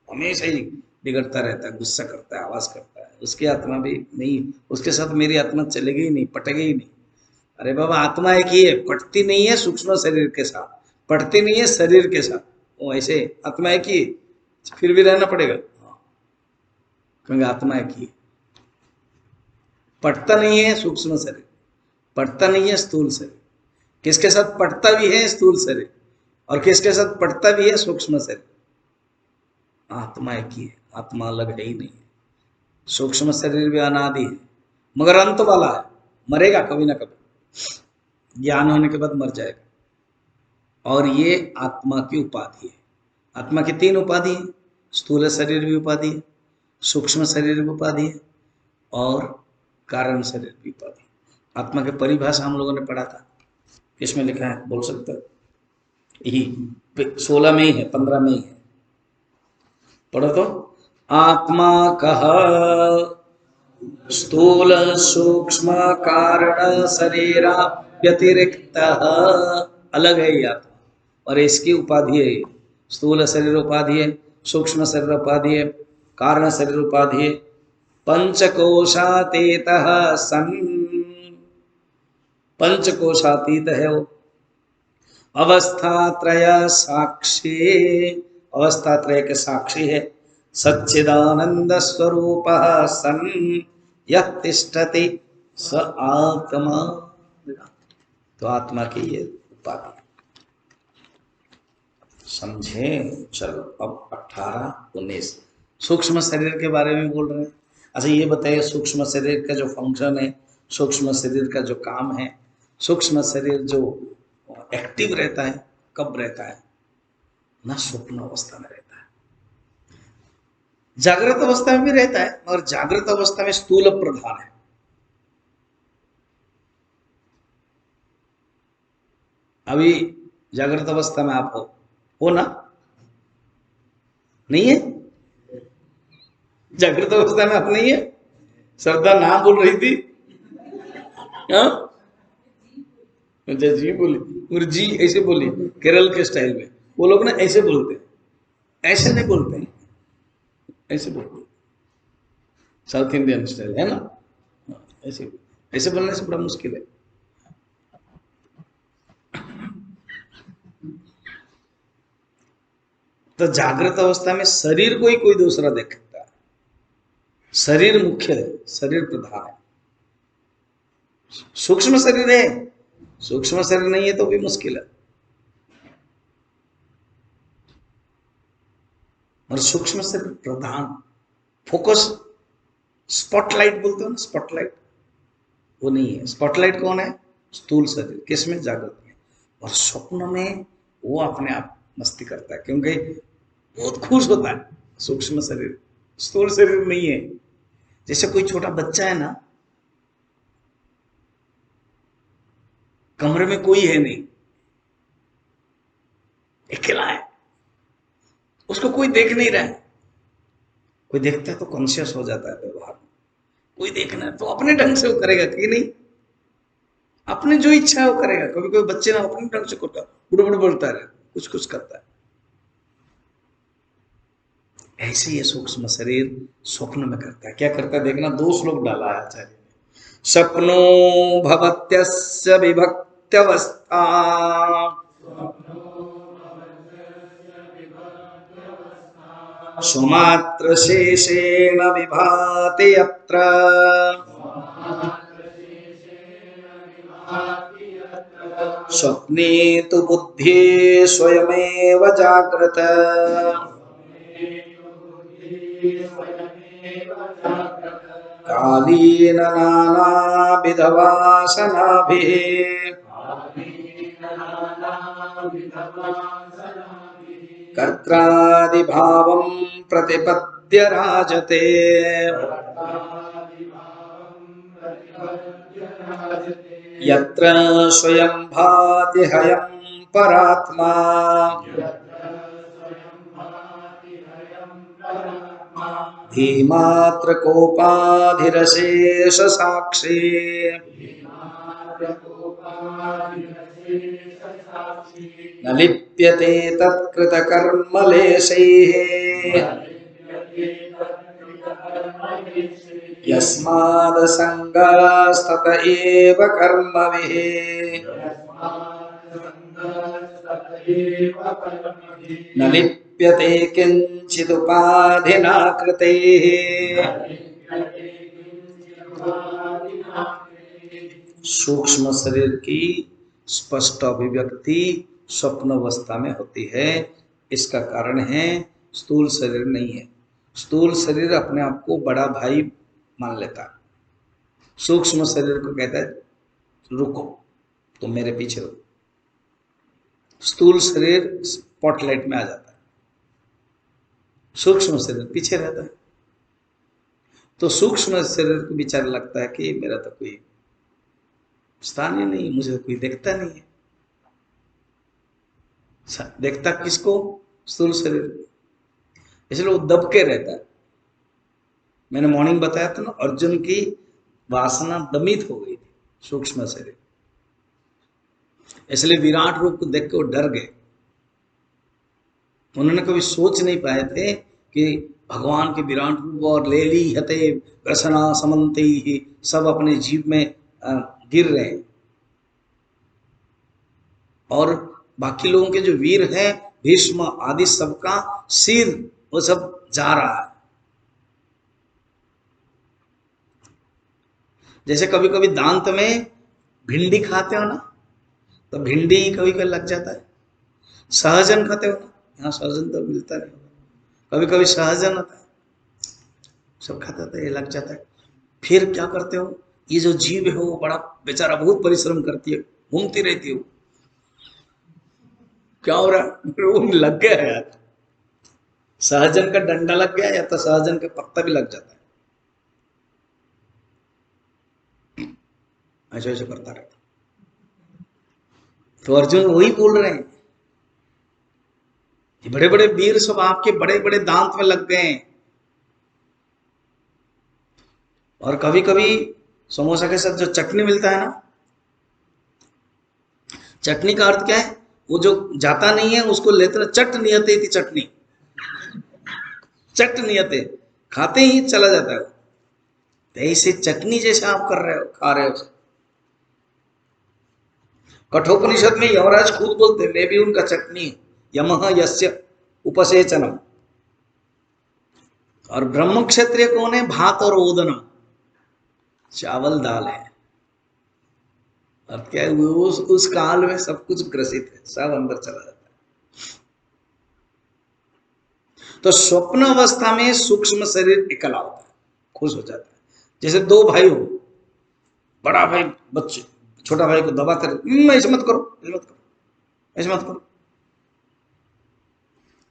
हमेशा ही बिगड़ता रहता है, गुस्सा करता है, आवाज करता है। उसकी आत्मा भी नहीं, उसके साथ मेरी आत्मा चलेगी ही नहीं, पटेगी ही नहीं। अरे बाबा, आत्मा एक ही है, पटती नहीं है सूक्ष्म शरीर के साथ, पटती नहीं है शरीर के साथ। वो ऐसे आत्मा एक ही, फिर भी रहना पड़ेगा क्योंकि आत्मा एक ही। पटता नहीं है सूक्ष्म शरीर, पटता नहीं है स्थूल शरीर। किसके साथ पटता भी है स्थूल शरीर और किसके साथ पटता भी है सूक्ष्म शरीर। आत्मा एक ही है, आत्मा अलग है ही नहीं। सूक्ष्म शरीर भी अनादि है मगर अंत वाला है, मरेगा कभी ना कभी, ज्ञान होने के बाद मर जाएगा। और ये आत्मा की उपाधि है। आत्मा की 3 उपाधि है, स्थूल शरीर भी उपाधि है, सूक्ष्म शरीर भी उपाधि है और कारण शरीर भी उपाधि है। आत्मा की परिभाषा हम लोगों ने पढ़ा था, किसमें लिखा है बोल सकते हो? यही 16 में ही है, 15 में ही है, पढ़ो तो। आत्मा कह स्थूल सूक्ष्म कारण शरीर व्यतिरिक्त, अलग है ये आत्मा और इसकी उपाधि है। स्थूल शरीर उपाधि है, सूक्ष्म शरीर उपाधि है, कारण शरीर उपाधि है। पंचकोशातीत सन, पंचकोशातीत है वो। अवस्था त्रय साक्षी, अवस्था त्रय के साक्षी है। सच्चिदानंद स्वरूप सन यह तिष्ठति स आत्मा। तो आत्मा की ये उपाधि समझे। चलो अब 18 19 सूक्ष्म शरीर के बारे में बोल रहे हैं। अच्छा ये बताइए, सूक्ष्म शरीर का जो फंक्शन है, सूक्ष्म शरीर का जो काम है, सूक्ष्म शरीर जो एक्टिव रहता है कब रहता है? ना स्वप्न अवस्था में रहता है, जागृत अवस्था में भी रहता है और जागृत अवस्था में स्थूल प्रधान है। अभी जागृत अवस्था में आप हो ना? नहीं है? जागृत अवस्था में आप नहीं है? श्रद्धा नाम बोल रही थी। हाँ, अच्छा जी बोली, और जी ऐसे बोली केरल के स्टाइल में। वो लोग ना ऐसे बोलते हैं, ऐसे नहीं बोलते हैं, ऐसे बोलते हैं, साउथ इंडियन स्टाइल है ना। ऐसे ऐसे बोलने से बड़ा मुश्किल है। तो जागृत अवस्था में शरीर को ही कोई दूसरा देखता है, शरीर मुख्य है, शरीर प्रधान है। सूक्ष्म शरीर है, सूक्ष्म शरीर नहीं है तो भी मुश्किल है। और सूक्ष्म शरीर प्रधान, फोकस, स्पॉटलाइट बोलते हो ना, स्पॉटलाइट, वो नहीं है। स्पॉटलाइट कौन है? स्थूल शरीर, किसमें? जागृत में। और स्वप्न में वो अपने आप मस्ती करता है क्योंकि बहुत खुश होता है। सूक्ष्म शरीर, स्थूल शरीर नहीं है। जैसे कोई छोटा बच्चा है ना, कमरे में कोई है नहीं, अकेला है, उसको कोई देख नहीं रहा है। कोई देखता है तो कॉन्शियस हो जाता है व्यवहार में। कोई देखना है तो अपने ढंग से वो करेगा कि नहीं, अपने जो इच्छा है वो करेगा। कभी कोई बच्चे ना अपने ढंग से करता, बुड़ बोलता है, कुछ कुछ करता है। ऐसे ये सूक्ष्म शरीर स्वप्न में करता है। क्या करता है देखना, 2 श्लोक डाला है आचार्य ने। स्वप्नो भवत्यस्य विभक्त्यवस्था सुमात्र शेषेण विभाति यत्र स्वप्ने तु बुद्धि स्वयमेव जाग्रत कालेन नानाविधवासनाभिः कर्त्रादिभावं प्रतिपद्य राजते यत्र स्वयं भाति हयं परात्मा धीमात्र कोपाधिरशेष साक्षी न लिप्यते तत्कृतकर्मलेशैः यस्मादसङ्गस्तत एव कर्मभिः न लिप्यते किञ्चिदुपाधिना कृतैः सूक्ष्म शरीर की स्पष्ट अभिव्यक्ति स्वप्न अवस्था में होती है। इसका कारण है स्थूल शरीर नहीं है। स्थूल शरीर अपने आप को बड़ा भाई मान लेता है। सूक्ष्म शरीर को कहता है रुको, तुम मेरे पीछे रुको। स्थूल शरीर स्पॉटलाइट में आ जाता है, सूक्ष्म शरीर पीछे रहता है। तो सूक्ष्म शरीर को विचार लगता है कि मेरा तो कोई स्थान ही नहीं, मुझे कोई देखता नहीं है। देखता किसको? स्थूल शरीर। इसलिए वो दब के रहता है। मैंने मॉर्निंग बताया था ना, अर्जुन की वासना दमित हो गई थी, सूक्ष्म शरीर। इसलिए विराट रूप को देख के वो डर गए। उन्होंने कभी सोच नहीं पाए थे कि भगवान के विराट रूप और लेली हते रसना समन्ते ही सब अपने जीव में गिर रहे हैं, और बाकी लोगों के जो वीर हैं भीष्म आदि सबका सिर वो सब जा रहा है। जैसे कभी कभी दांत में भिंडी खाते हो ना, तो भिंडी कभी कभी लग जाता है। सहजन खाते हो ना, यहाँ सहजन तो मिलता नहीं, कभी कभी सहजन होता है, सब खाता था, ये लग जाता है। फिर क्या करते हो? ये जो जीव है वो बड़ा बेचारा बहुत परिश्रम करती है, घूमती रहती है। क्या हो रहा है? वो लग गया है यार, सहजन का डंडा लग गया या तो सहजन का पत्ता भी लग जाता है। ऐसा ऐसा करता रहता। तो अर्जुन वही बोल रहे हैं, बड़े बड़े वीर सब आपके बड़े बड़े दांत में लग गए हैं। और कभी कभी समोसा के साथ जो चटनी मिलता है ना, चटनी का अर्थ क्या है? वो जो जाता नहीं है उसको लेते रहे। चट नियते थी चटनी, चट नियते, खाते ही चला जाता है। तो ऐसे चटनी जैसा आप कर रहे हो, खा रहे हो। कठोपनिषद में यमराज खुद बोलते मैं भी उनका चटनी, यमः यस्य उपसेचनम। और ब्रह्म क्षत्रिय कौन है? भात और ओदनम, चावल दाल है। अब क्या है, उस काल में सब कुछ ग्रसित है, सब अंदर चला जाता है। तो स्वप्न अवस्था में सूक्ष्म शरीर एकला होता है, खुश हो जाता है। जैसे दो भाई हो, बड़ा भाई बच्चे छोटा भाई को दबाते रहते, ऐसे मत करो, ऐसे मत करो, ऐसे मत करो।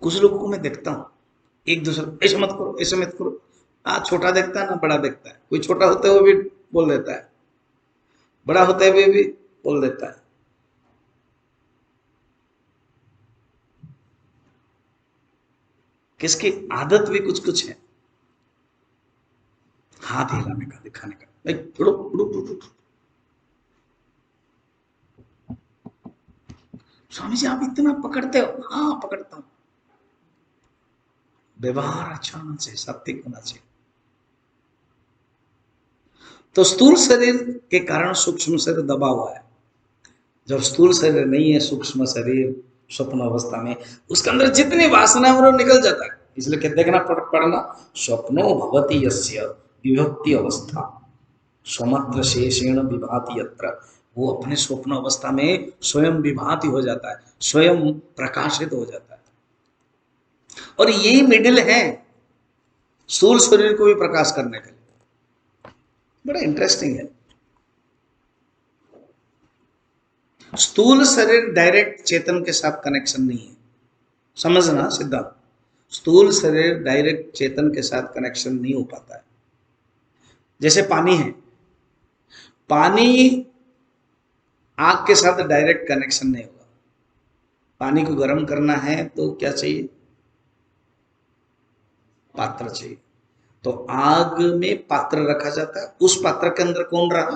कुछ लोगों को मैं देखता हूं एक दूसरे, ऐसे मत करो, ऐसे मत करो। छोटा देखता है ना बड़ा देखता है, कोई छोटा होते हुए भी बोल देता है, बड़ा होते हुए भी बोल देता है। किसकी आदत भी कुछ कुछ है, हाथ हिलाने का, दिखाने का, भाई उड़ो उड़ो उड़ो। स्वामी जी आप इतना पकड़ते हो? हाँ पकड़ता हूं। व्यवहार अच्छा होना चाहिए, सात्विक होना चाहिए। तो स्थूल शरीर के कारण सूक्ष्म शरीर दबा हुआ है। जब स्थूल शरीर नहीं है, सूक्ष्म शरीर स्वप्न अवस्था में, उसके अंदर जितनी वासना है वो निकल जाता है। इसलिए क्या देखना पढ़ना, स्वप्नो भवति यस्य विभक्ति अवस्था स्वमात्र शेषेण विभाति यत्र, वो अपने स्वप्न अवस्था में स्वयं विभाति हो जाता है, स्वयं प्रकाशित हो जाता है। और यही मिडिल है स्थूल शरीर को भी प्रकाश करने के लिए। बड़ा इंटरेस्टिंग है। स्थूल शरीर डायरेक्ट चेतन के साथ कनेक्शन नहीं है, समझना सिद्धांत। स्थूल शरीर डायरेक्ट चेतन के साथ कनेक्शन नहीं हो पाता है। जैसे पानी है, पानी आग के साथ डायरेक्ट कनेक्शन नहीं होगा। पानी को गर्म करना है तो क्या चाहिए? पात्र चाहिए। तो आग में पात्र रखा जाता है, उस पात्र के अंदर कौन रहा?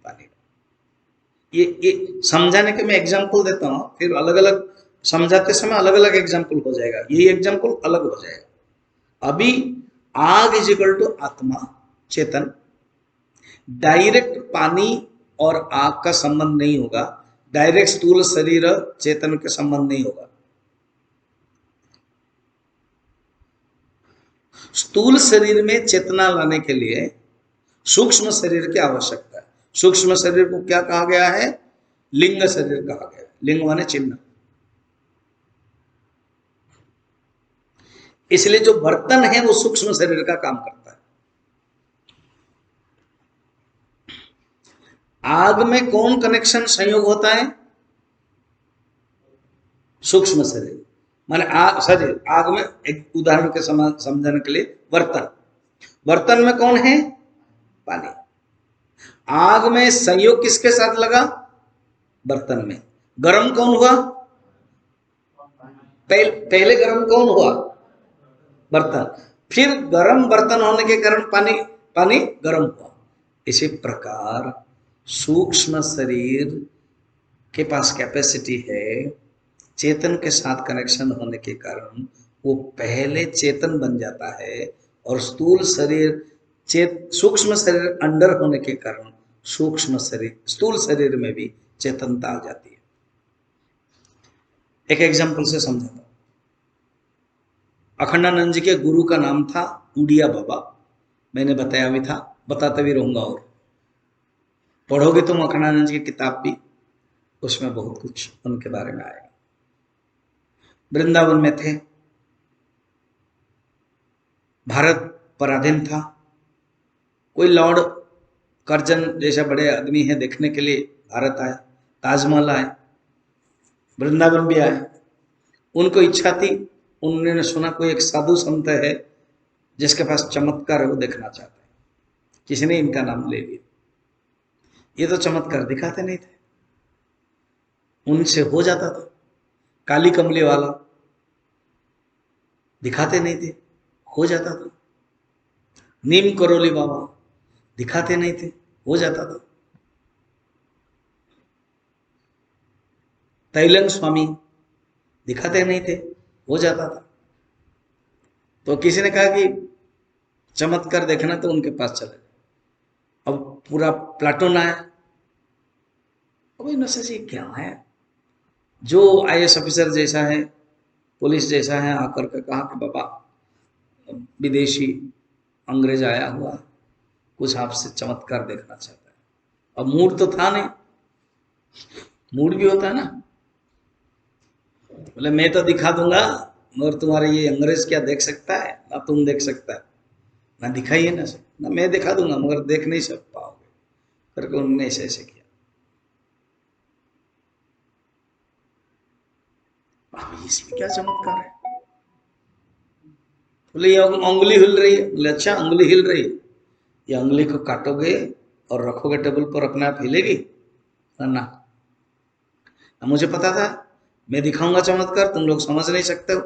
पानी। ये समझाने के मैं एग्जांपल देता हूं, फिर अलग अलग समझाते समय अलग अलग एग्जांपल हो जाएगा, यही एग्जांपल अलग हो जाएगा। अभी आग इज इक्वल टू आत्मा चेतन, डायरेक्ट पानी और आग का संबंध नहीं होगा, डायरेक्ट स्थूल शरीर चेतन के संबंध नहीं होगा। स्थूल शरीर में चेतना लाने के लिए सूक्ष्म शरीर की आवश्यकता है। सूक्ष्म शरीर को क्या कहा गया है? लिंग शरीर कहा गया है। लिंग माने चिन्ह। इसलिए जो बर्तन है वो सूक्ष्म शरीर का काम करता है। आग में कौन कनेक्शन संयोग होता है? सूक्ष्म शरीर माने आग शरीर। आग में एक उदाहरण के समान समझने के लिए बर्तन, बर्तन में कौन है? पानी। आग में संयोग किसके साथ लगा? बर्तन में। गर्म कौन हुआ? पहले गर्म कौन हुआ? बर्तन। फिर गर्म बर्तन होने के कारण पानी पानी गर्म हुआ। इसी प्रकार सूक्ष्म शरीर के पास कैपेसिटी है, चेतन के साथ कनेक्शन होने के कारण वो पहले चेतन बन जाता है, और स्थूल शरीर सूक्ष्म शरीर अंडर होने के कारण सूक्ष्म शरीर स्थूल शरीर में भी चेतनता आ जाती है। एक एग्जांपल से समझाता हूं। अखंडानंद जी के गुरु का नाम था उड़िया बाबा, मैंने बताया भी था, बताते भी रहूंगा। और पढ़ोगे तुम अखंडानंद जी की किताब भी, उसमें बहुत कुछ उनके बारे में आएगा। वृंदावन में थे, भारत पराधीन था। कोई लॉर्ड कर्जन जैसा बड़े आदमी है, देखने के लिए भारत आए, ताजमहल आए, वृंदावन भी आए। उनको इच्छा थी, उन्होंने सुना कोई एक साधु संत है जिसके पास चमत्कार है, वो देखना चाहते हैं। किसी ने इनका नाम ले लिया। ये तो चमत्कार दिखाते नहीं थे, उनसे हो जाता था। काली कमली वाला दिखाते नहीं थे, हो जाता था। नीम करोली बाबा दिखाते नहीं थे, हो जाता था। तैलन स्वामी दिखाते नहीं थे, हो जाता था। तो किसी ने कहा कि चमत्कार देखना तो उनके पास चले। अब पूरा प्लाटून आया। अब नशा जी क्या है, जो आईएएस ऑफिसर जैसा है, पुलिस जैसा है, आकर के कहा कि बाबा विदेशी अंग्रेज आया हुआ, कुछ आपसे चमत्कार देखना चाहता है। अब मूड तो था नहीं, मूड भी होता है ना। बोले मैं तो दिखा दूंगा, मगर तुम्हारे ये अंग्रेज क्या देख सकता है? ना तुम देख सकता है, ना दिखाइए ना सब, ना मैं दिखा दूंगा मगर देख नहीं सब पाओगे, करके उन्होंने ऐसे ऐसे किया। अब इसमें क्या चमत्कार है? बोले ये उंगली हिल रही है। बोले अच्छा उंगली हिल रही है, ये उंगली को काटोगे और रखोगे टेबल पर, अपने आप हिलेगी ना? मुझे पता था, मैं दिखाऊंगा चमत्कार, तुम लोग समझ नहीं सकते हो,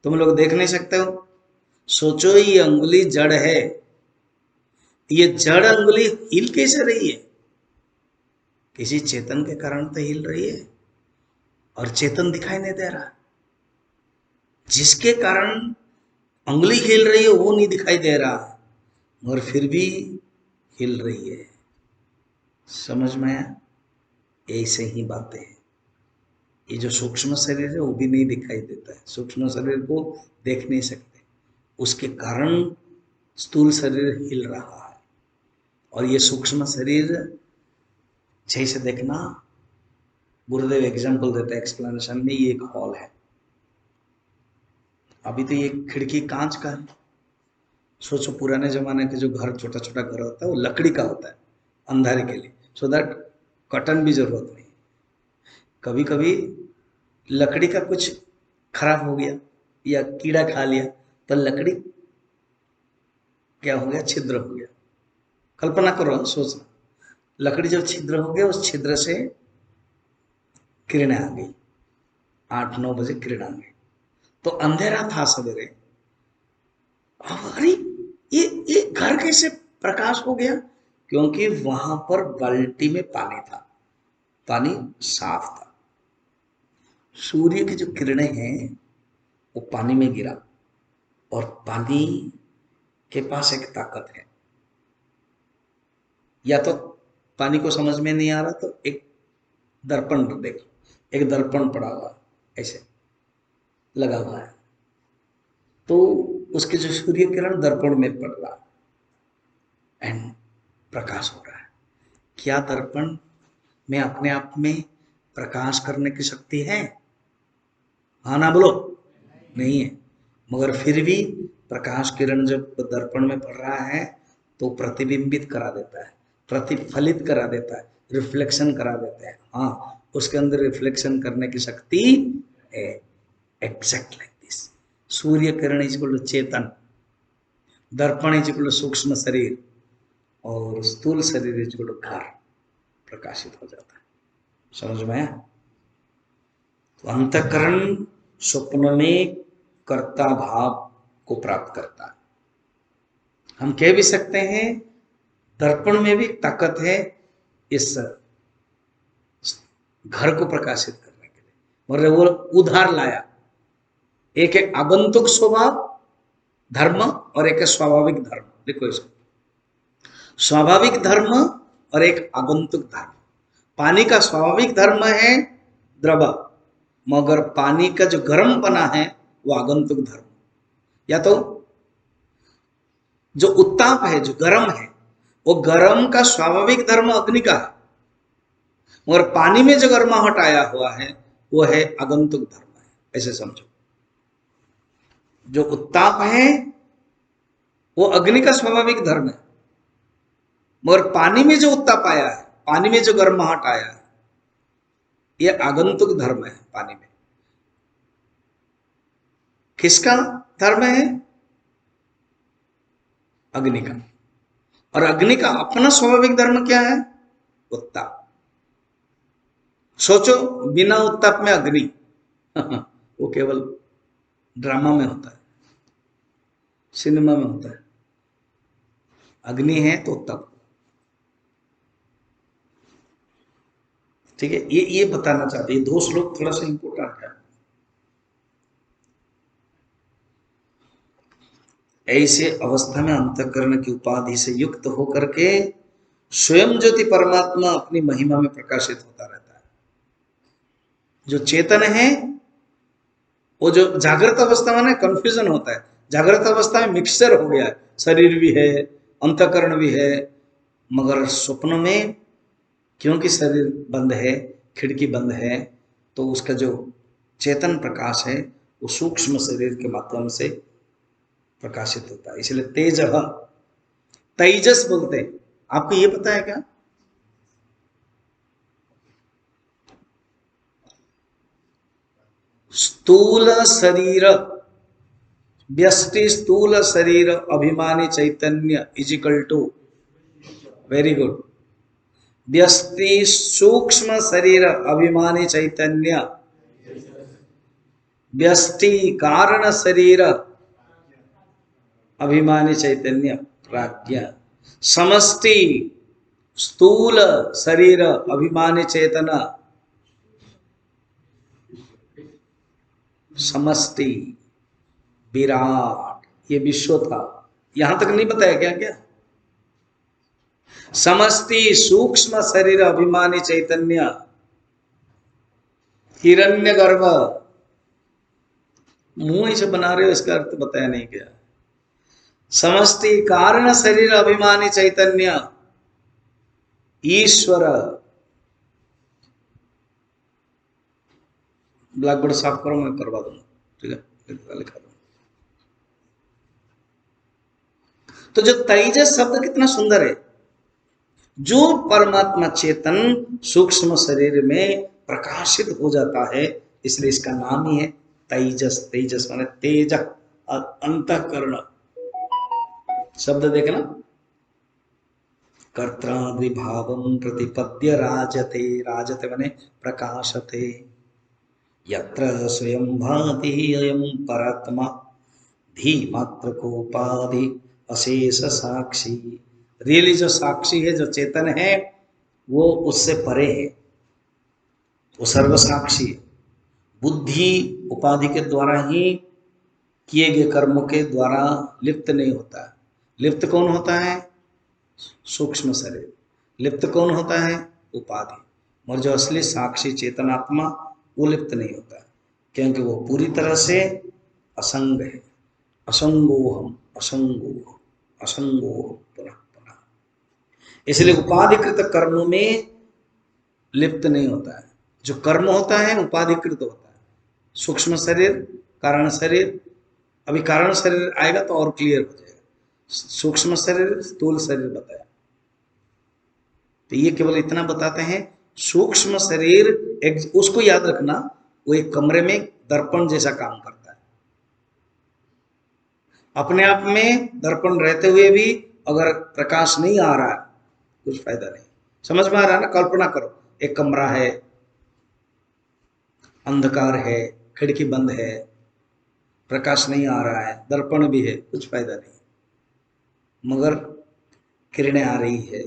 तुम लोग देख नहीं सकते हो। सोचो ये अंगुली जड़ है, ये जड़ अंगुली हिल कैसे रही है? किसी चेतन के कारण तो हिल रही है, और चेतन दिखाई नहीं दे रहा। जिसके कारण अंगुली हिल रही है वो नहीं दिखाई दे रहा, मगर फिर भी हिल रही है। समझ में आया? ऐसे ही बातें हैं, ये जो सूक्ष्म शरीर है वो भी नहीं दिखाई देता है, सूक्ष्म शरीर को देख नहीं सकते, उसके कारण स्थूल शरीर हिल रहा है। और ये सूक्ष्म शरीर जैसे देखना, गुरुदेव एग्जाम्पल देते हैं एक्सप्लेनेशन में, ये एक हॉल है, अभी तो ये खिड़की कांच का है। सोचो पुराने जमाने के जो घर, छोटा छोटा घर होता है वो लकड़ी का होता है अंधारे के लिए, सो दैट कर्टन भी जरूरत नहीं। कभी कभी लकड़ी का कुछ खराब हो गया या कीड़ा खा लिया तो लकड़ी क्या हो गया, छिद्र हो गया। कल्पना करो, सोचना, लकड़ी जब छिद्र हो गया, उस छिद्र से किरणें आ गई, 8-9 बजे किरण आ गई, तो अंधेरा था सवेरे। अरे ये घर कैसे प्रकाश हो गया? क्योंकि वहां पर बाल्टी में पानी था, पानी साफ था। सूर्य की जो किरणें हैं वो पानी में गिरा, और पानी के पास एक ताकत है। या तो पानी को समझ में नहीं आ रहा तो एक दर्पण देखो, एक दर्पण पड़ा हुआ ऐसे लगा हुआ है, तो उसके जो सूर्य किरण दर्पण में पड़ रहा एंड प्रकाश हो रहा है। क्या दर्पण में अपने आप में प्रकाश करने की शक्ति है? हाँ ना बोलो। नहीं है, मगर फिर भी प्रकाश किरण जब दर्पण में पड़ रहा है तो प्रतिबिंबित करा देता है, प्रतिफलित करा देता है, रिफ्लेक्शन करा देता है। हाँ, उसके अंदर रिफ्लेक्शन करने की शक्ति है। Exact like this, surya kiran is equal to chetan, darpan is equal to सूक्ष्म शरीर, और स्थूल शरीर इज इक्वल टू घर, प्रकाशित हो जाता है। समझ में आया? तो अंतःकरण स्वप्न में कर्ता भाव को प्राप्त करता है। हम कह भी सकते हैं दर्पण में भी ताकत है इस घर को प्रकाशित करने के लिए, मगर वो उधार लाया। एक है आगंतुक स्वभाव धर्म और एक है स्वाभाविक धर्म। देखो इसको, स्वाभाविक धर्म और एक आगंतुक धर्म। पानी का स्वाभाविक धर्म है द्रव, मगर पानी का जो गर्म पना है वो आगंतुक धर्म। या तो जो उत्ताप है, जो गर्म है, वो गर्म का स्वाभाविक धर्म अग्नि का है, मगर पानी में जो गर्माहट आया हुआ है वो है आगंतुक धर्म है। ऐसे समझो, जो उत्ताप है वो अग्नि का स्वाभाविक धर्म है, मगर पानी में जो उत्ताप आया है, पानी में जो गर्माहट आया है, ये आगंतुक धर्म है। पानी में किसका धर्म है? अग्नि का। और अग्नि का अपना स्वाभाविक धर्म क्या है? उत्ताप। सोचो, बिना उत्ताप में अग्नि वो केवल ड्रामा में होता है, सिनेमा में होता है। अग्नि है तो उत्ताप। ठीक है, ये बताना चाहते हैं। 2 श्लोक थोड़ा सा इंपोर्टेंट है। ऐसे अवस्था में अंतःकरण की उपाधि से युक्त होकर के स्वयं ज्योति परमात्मा अपनी महिमा में प्रकाशित होता रहता है। जो चेतन है वो जो जागृत अवस्था में ना कंफ्यूजन होता है, जागृत अवस्था में मिक्सचर हो गया है, शरीर भी है, अंतःकरण भी है, मगर स्वप्न में क्योंकि शरीर बंद है, खिड़की बंद है, तो उसका जो चेतन प्रकाश है वो सूक्ष्म शरीर के माध्यम से प्रकाशित होता है। इसलिए तेज, तेजस बोलते हैं। आपको ये पता है क्या? स्थूल शरीर, व्यष्टि स्थूल शरीर अभिमानी चैतन्य इजिकल टू, वेरी गुड, व्यष्टि सूक्ष्म शरीर अभिमानी चैतन्य, व्यष्टि कारण शरीर अभिमानी चैतन्य प्राज्ञ, समष्टि स्थूल शरीर अभिमानी चेतना, समष्टि विराट, ये विश्व था। यहां तक नहीं बताया क्या? क्या समष्टि सूक्ष्म शरीर अभिमानी चैतन्य हिरण्यगर्भ, मुंह से बना रहे हो, इसका अर्थ बताया नहीं गया। समष्टि कारण शरीर अभिमानी चैतन्य ईश्वर। ब्लैक बोर्ड साफ करो, मैं करवा दूंगा, ठीक है, लिखा दूंगा। तो जो तेजस शब्द कितना सुंदर है, जो परमात्मा चेतन सूक्ष्म शरीर में प्रकाशित हो जाता है, इसलिए इसका नाम ही है तेजस। तेजस माने तेज, अंतःकरण। शब्द देखना, कर्तृद्विभावं प्रतिपद्य राजते, राजते माने प्रकाशते, यत्र स्वयं भाति अयं परात्मा धीमात्र कोपाधि अशेष साक्षी। रियली जो साक्षी है, जो चेतन है, वो उससे परे है, वो सर्व साक्षी है। बुद्धि उपाधि के द्वारा ही किए गए कर्मों के द्वारा लिप्त नहीं होता है। लिप्त कौन होता है? सूक्ष्म शरीर। लिप्त कौन होता है? उपाधि। और जो असली साक्षी चेतन आत्मा, वो लिप्त नहीं होता है, क्योंकि वो पूरी तरह से असंग है। असंगोहम, असंगोहम, असंगोहम, पुनः पुनः। इसलिए उपाधिकृत कर्म में लिप्त नहीं होता है। जो कर्म होता है उपाधिकृत होता है। सूक्ष्म शरीर, कारण शरीर, अभी कारण शरीर आएगा तो और क्लियर हो जाएगा। सूक्ष्म शरीर, स्थूल शरीर बताया, तो ये केवल इतना बताते हैं। सूक्ष्म शरीर एक, उसको याद रखना, वो एक कमरे में दर्पण जैसा काम करता है। अपने आप में दर्पण रहते हुए भी अगर प्रकाश नहीं आ रहा है, कुछ फायदा नहीं। समझ में आ रहा है ना? कल्पना करो, एक कमरा है, अंधकार है, खिड़की बंद है, प्रकाश नहीं आ रहा है, दर्पण भी है, कुछ फायदा नहीं। मगर किरणें आ रही है,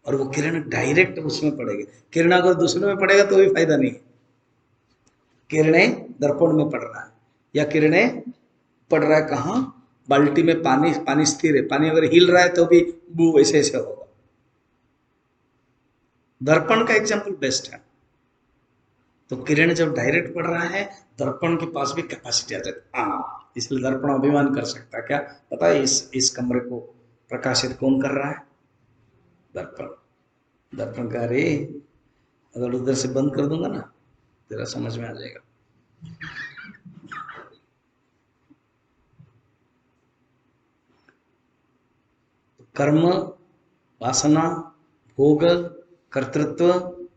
और वो किरण डायरेक्ट उसमें पड़ेगी। किरण अगर दूसरे में पड़ेगा तो भी फायदा नहीं। किरणें दर्पण में पड़ रहा है, या किरणें पड़ रहा है कहाँ? बाल्टी में पानी, पानी स्थिर है, पानी अगर हिल रहा है तो भी बू ऐसे ऐसे होगा। दर्पण का एग्जाम्पल बेस्ट है। तो किरण जब डायरेक्ट पड़ रहा है, दर्पण के पास भी कैपेसिटी आ जाती है। इसलिए दर्पण अभिमान कर सकता है क्या? पता है इस कमरे को प्रकाशित कौन कर रहा है? दर्पण। दर्पण का रे, अगर उधर से बंद कर दूंगा ना, तेरा समझ में आ जाएगा। कर्म, वासना, भोग, कर्तृत्व,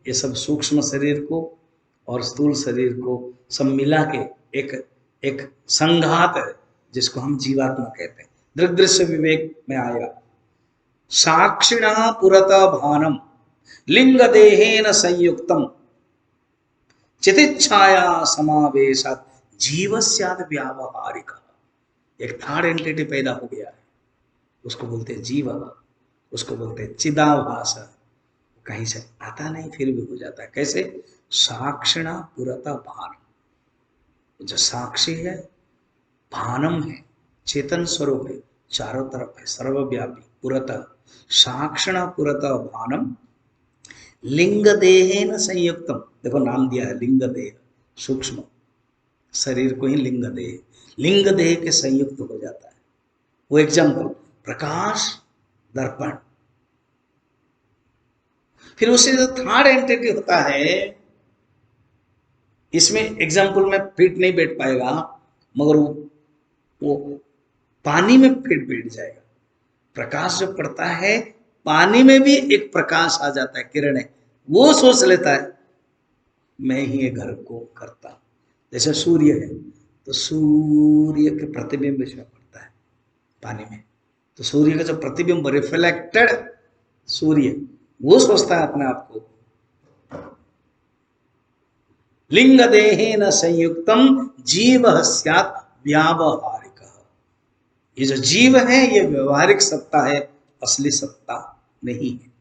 ये सब सूक्ष्म शरीर को और स्थूल शरीर को सब मिला के एक एक संघात है, जिसको हम जीवात्मा कहते हैं। दृग्दृश्य विवेक में आएगा। साक्षिणः पुरतः भानम लिंग देहेन संयुक्तम चितिच्छाया समावेशात जीवस्याद व्यावहारिक। एक थर्ड एंटिटी पैदा हो गया है, उसको बोलते हैं जीव, उसको बोलते हैं चिदाभास। कहीं से आता नहीं, फिर भी हो जाता है। कैसे? साक्षिणा पुरतः भान, जो साक्षी है, भानम है, चेतन स्वरूप है, चारों तरफ है, सर्वव्यापी। पुरतः, साक्षिणा पुरतः भानम लिंग देहेन संयुक्तम। देखो नाम दिया है लिंग देह, सूक्ष्म शरीर को ही लिंग देह, लिंग देह के संयुक्त हो जाता है। वो एग्जाम्पल प्रकाश, दर्पण। फिर उससे जो थर्ड एंटिटी होता है, इसमें एग्जाम्पल में फिट नहीं बैठ पाएगा, मगर वो पानी में फिट बैठ जाएगा। प्रकाश जो पड़ता है, पानी में भी एक प्रकाश आ जाता है, किरण है, वो सोच लेता है मैं ही ये घर को करता हूं। जैसे सूर्य है, तो सूर्य के प्रतिबिंब इसमें पड़ता है पानी में, तो सूर्य का जो प्रतिबिंब रिफ्लेक्टेड सूर्य, वो सोचता है अपने आप को लिंग देहेन संयुक्तम जीव स्यात् व्यावहारिक। ये जो जीव है, ये व्यवहारिक सत्ता है, असली सत्ता नहीं है।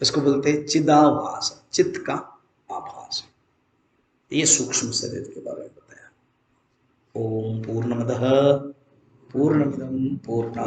इसको बोलते हैं चिदाभास, चित्त का आभास। ये सूक्ष्म शरीर के बारे में बताया। ओम पूर्णमदः पूर्णमिदं पूर्णात्